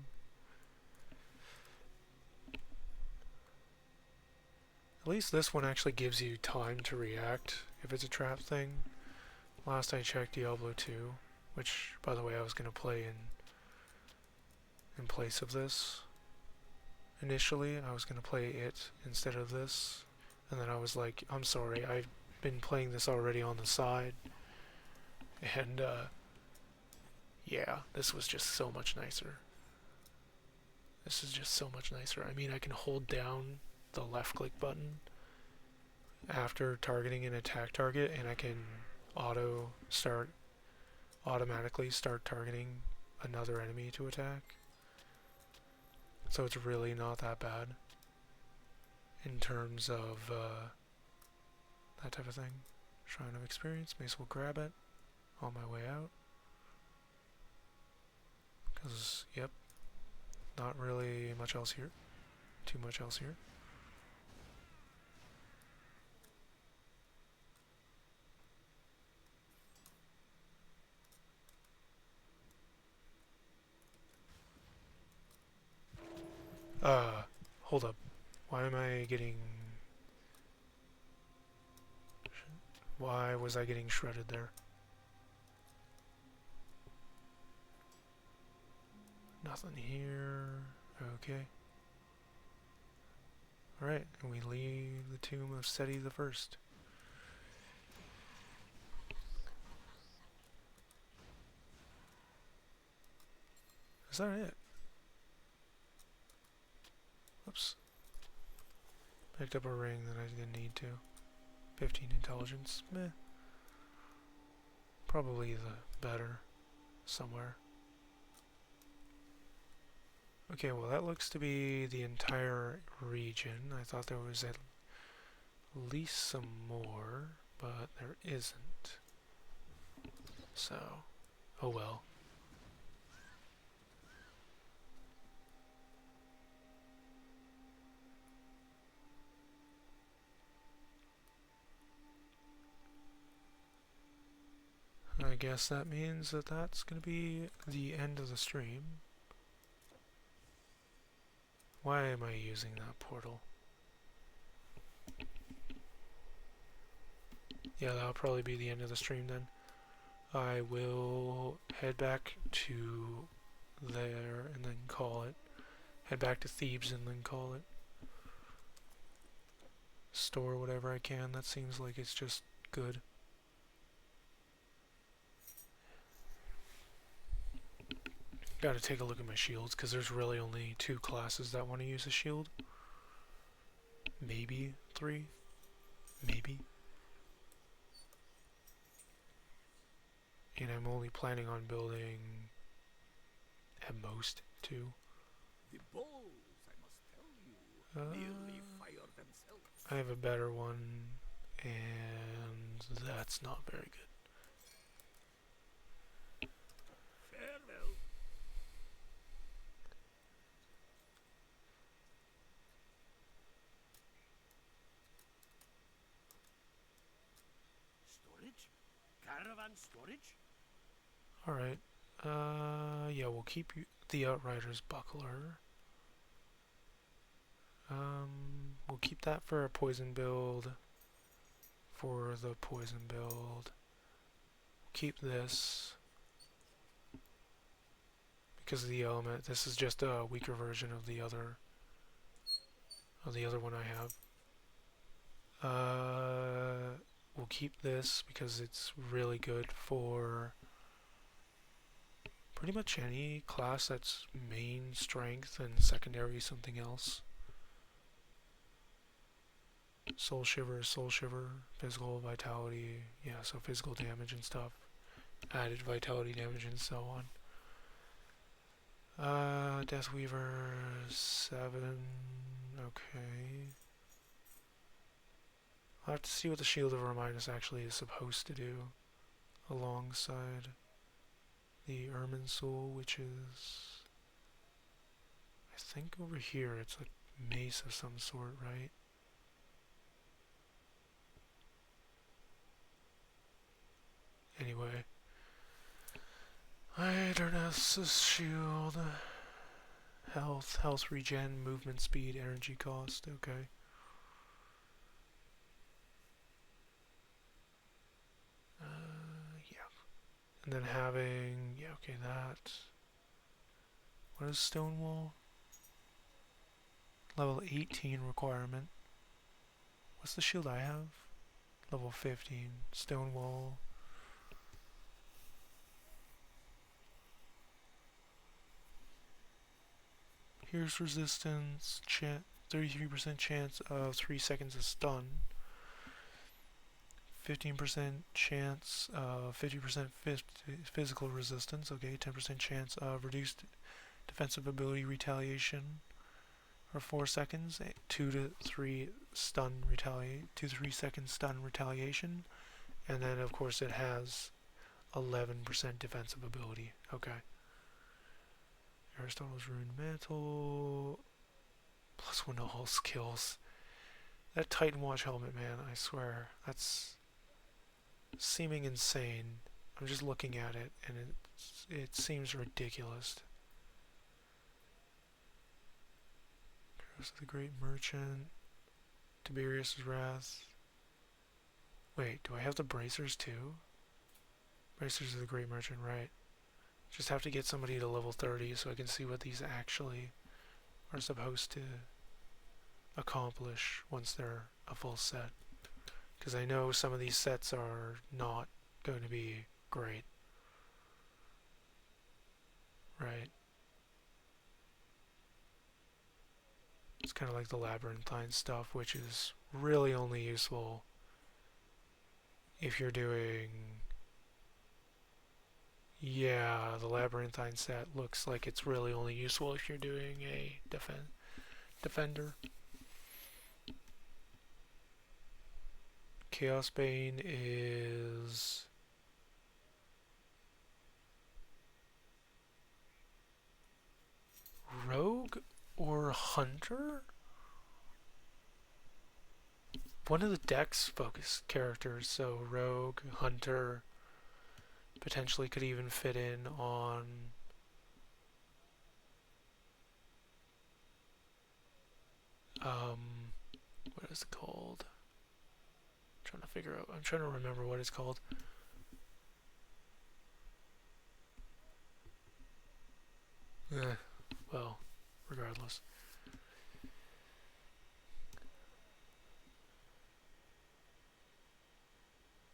At least this one actually gives you time to react if it's a trap thing. Last I checked Diablo 2, which by the way I was going to play in place of this. Initially I was going to play it instead of this, and then I was like, I'm sorry, I've been playing this already on the side, and yeah, this was just so much nicer. This is just so much nicer. I mean, I can hold down the left click button after targeting an attack target, and I can automatically start targeting another enemy to attack. So it's really not that bad in terms of that type of thing. Shrine of Experience, may as well grab it on my way out. Because, yep, not really much else here. Too much else here. Hold up. Why am I getting... Why was I getting shredded there? Nothing here. Okay. Alright, and we leave the tomb of Seti the First. Is that it? Oops. Picked up a ring that I didn't need to. 15 intelligence. Meh. Probably the better. Somewhere. Okay, well that looks to be the entire region. I thought there was at least some more, but there isn't. So, oh well. I guess that means that that's going to be the end of the stream. Why am I using that portal? Yeah, that'll probably be the end of the stream then. I will head back to there and then call it. Head back to Thebes and then call it. Store whatever I can. That seems like it's just good. Gotta take a look at my shields, because there's really only 2 classes that want to use a shield. Maybe 3. Maybe. And I'm only planning on building at most 2. The balls, I must tell you, nearly fire themselves. I have a better one, and that's not very good. Farewell. Storage? Caravan storage? Alright. Yeah, we'll keep the Outrider's Buckler. We'll keep that for a poison build. For the poison build. Keep this. Because of the element. This is just a weaker version of the other one I have. We'll keep this because it's really good for pretty much any class that's main strength and secondary something else. Soul Shiver, physical vitality, yeah, so physical damage and stuff. Added vitality damage and so on. Deathweaver 7, okay. I'll have to see what the Shield of Remindus actually is supposed to do alongside the Ermine Soul, which is, I think over here it's a mace of some sort, right? Anyway, Iderness' Shield, health regen, movement speed, energy cost, okay. Yeah. And then having, yeah, okay, that. What is Stonewall? Level 18 requirement. What's the shield I have? Level 15. Stonewall. Pierce resistance, 33% chance of 3 seconds of stun. 15% chance of 50% physical resistance, okay, 10% chance of reduced defensive ability retaliation for 4 seconds, 2 to 3 seconds stun retaliation, and then of course it has 11% defensive ability, okay. Aristotle's Rune Mantle, +1 to all skills. That Titan Watch helmet, man, I swear, that's seeming insane. I'm just looking at it, and it seems ridiculous. Curse of the Great Merchant, Tiberius' Wrath. Wait, do I have the Bracers too? Bracers of the Great Merchant, right. Just have to get somebody to level 30 so I can see what these actually are supposed to accomplish once they're a full set. Because I know some of these sets are not going to be great. Right. kind of like the labyrinthine stuff, which is really only useful if you're doing... Yeah, the labyrinthine set looks like it's really only useful if you're doing a defender. Chaos Bane is... Rogue or Hunter? One of the deck's focus characters, so Rogue, Hunter, potentially could even fit in on what is it called? I'm trying to remember what it's called. Well, regardless.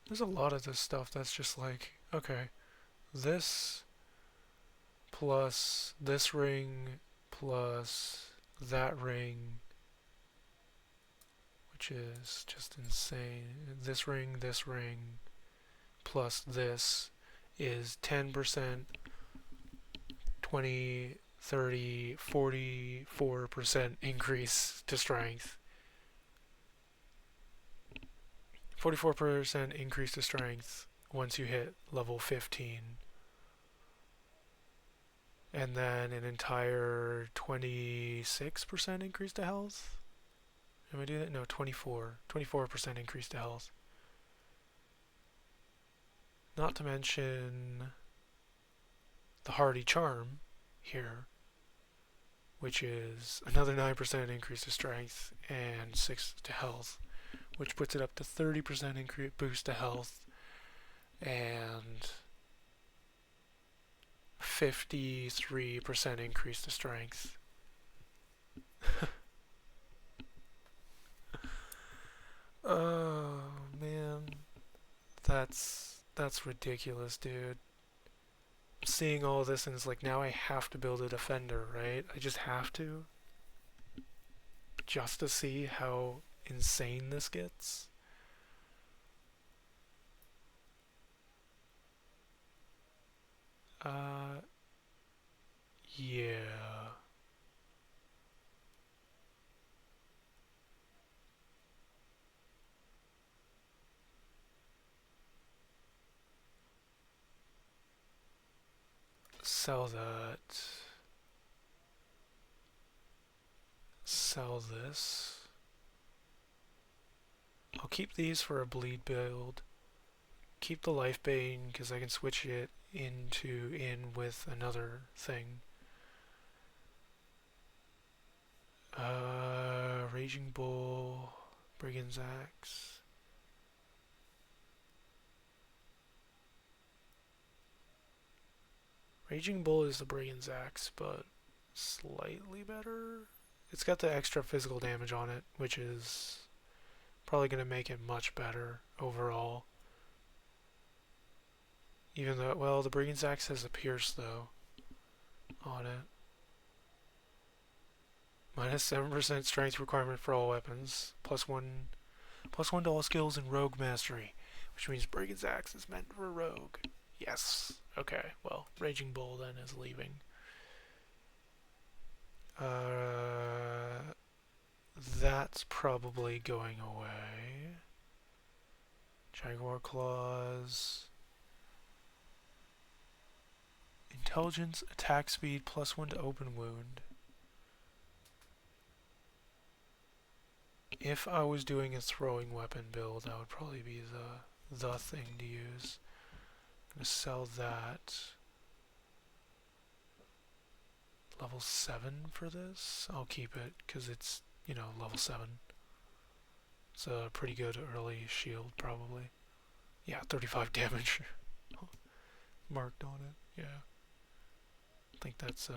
There's a lot of this stuff that's just like, okay, this plus this ring plus that ring, which is just insane. This ring, plus this is 10%, 20, 30, 44% increase to strength. 44% increase to strength once you hit level 15. And then an entire 26% increase to health. Am I doing that? No, 24% increase to health. Not to mention the Hardy Charm here, which is another 9% increase to strength and 6 to health, which puts it up to 30% increase boost to health and 53% increase to strength. Oh man, that's ridiculous, dude. Seeing all this and it's like, now I have to build a defender, right? I just have to, just to see how insane this gets. Yeah. Sell that. Sell this. I'll keep these for a bleed build. Keep the life bane because I can switch it in with another thing. Raging Bull, Brigand's Axe. Raging Bull is the Brigand's Axe, but slightly better. It's got the extra physical damage on it, which is probably going to make it much better overall. Even though, well, the Brigand's Axe has a Pierce, though, on it. Minus 7% strength requirement for all weapons. Plus one to all skills in Rogue Mastery, which means Brigand's Axe is meant for Rogue. Yes. Okay, well, Raging Bull then is leaving. That's probably going away. Jaguar Claws. Intelligence, attack speed, +1 to open wound. If I was doing a throwing weapon build, that would probably be the thing to use. I'm gonna sell that. Level 7 for this? I'll keep it, because it's, you know, level 7. It's a pretty good early shield, probably. Yeah, 35 damage. Marked on it, yeah. I think that's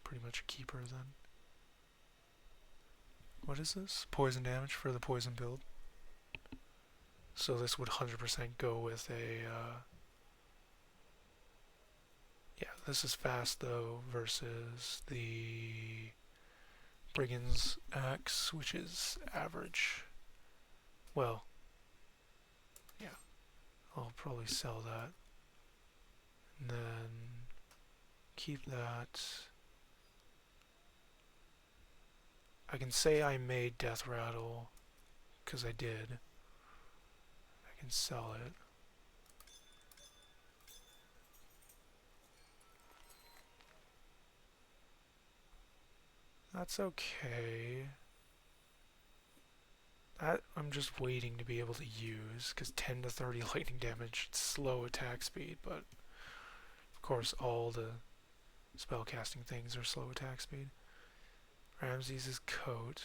pretty much a keeper then. What is this? Poison damage for the poison build. So this would 100% go with a... yeah, this is fast though versus the Brigand's Axe, which is average. Well, yeah, I'll probably sell that. And then keep that. I can say I made Death Rattle, because I did. I can sell it. That's okay. That I'm just waiting to be able to use, because 10 to 30 lightning damage, slow attack speed, but of course all the spellcasting things are slow attack speed. Ramses' coat,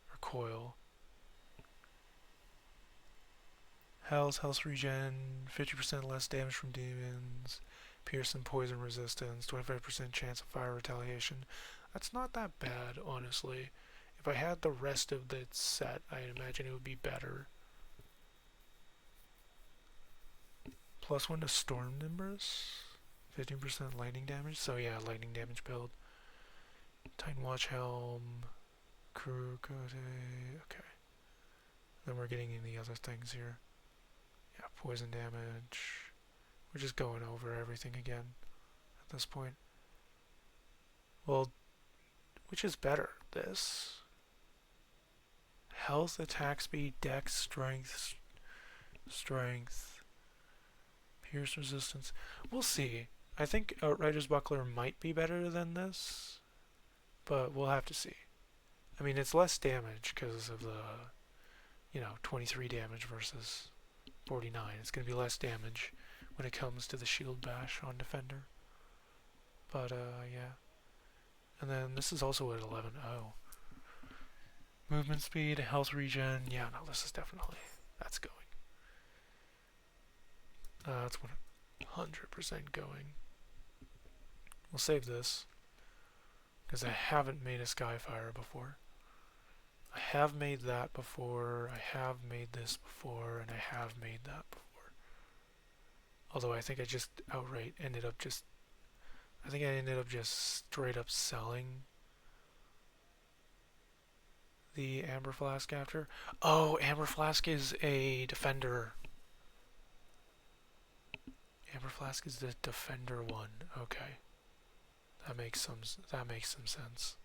or coil. Health regen, 50% less damage from demons, pierce and poison resistance, 25% chance of fire retaliation. That's not that bad, honestly. If I had the rest of the set, I imagine it would be better. +1 to storm timbers, 15% lightning damage. So yeah, lightning damage build. Titan Watch Helm, Crew Cote. Okay. Then we're getting in the other things here. Yeah, poison damage. We're just going over everything again at this point. Well, which is better? This. Health, attack speed, dex, strength, pierce resistance. We'll see. I think Outrider's Buckler might be better than this, but we'll have to see. I mean, it's less damage because of the, 23 damage versus 49. It's going to be less damage when it comes to the shield bash on Defender. But, yeah. And then this is also at 11. Oh. Movement speed, health regen. Yeah, no, this is definitely, that's going. That's 100% going. We'll save this, because I haven't made a Skyfire before. I have made that before, I have made this before, and I have made that before. Although I think I just outright ended up just, straight up selling the Amber Flask after. Oh, Amber Flask is a Defender. Amber Flask is the Defender one. Okay. That makes some sense.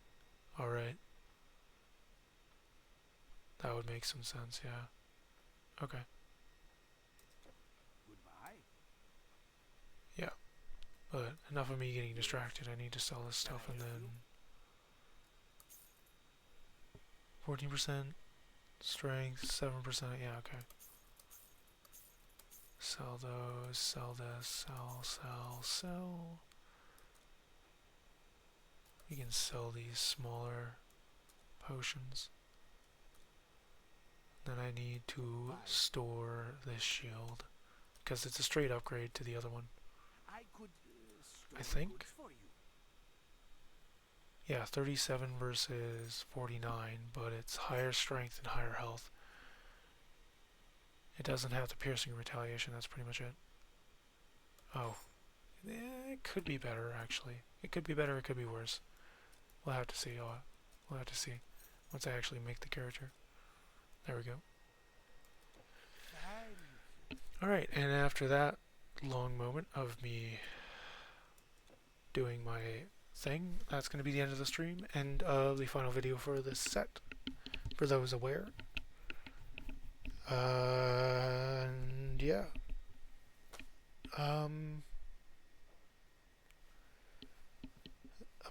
Alright. That would make some sense, yeah. Okay. Goodbye. Yeah. But enough of me getting distracted. I need to sell this stuff and then 14% strength, 7%, yeah, okay. Sell those, sell this, sell. We can sell these smaller potions. Then I need to store this shield, because it's a straight upgrade to the other one. I could store I think. goods for you. Yeah, 37 versus 49, but it's higher strength and higher health. It doesn't have the piercing retaliation, that's pretty much it. Oh. It could be better, actually. It could be better, it could be worse. We'll have to see. We'll have to see once I actually make the character. There we go. Alright, and after that long moment of me doing my thing, that's going to be the end of the stream and the final video for this set, for those aware. And yeah.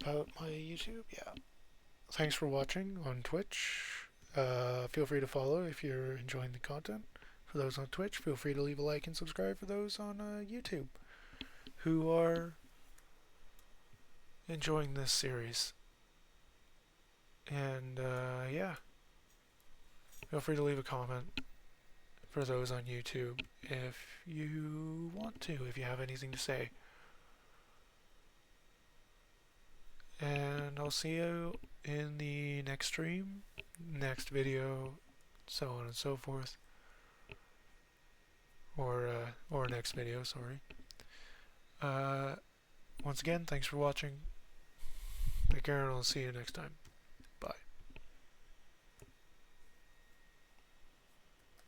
About my YouTube, yeah. Thanks for watching on Twitch. Feel free to follow if you're enjoying the content. For those on Twitch, feel free to leave a like and subscribe for those on YouTube who are enjoying this series. And yeah, feel free to leave a comment for those on YouTube if you want to, if you have anything to say. And I'll see you in the next stream, next video, so on and so forth. Or next video, sorry. Once again, thanks for watching. Take care and I'll see you next time.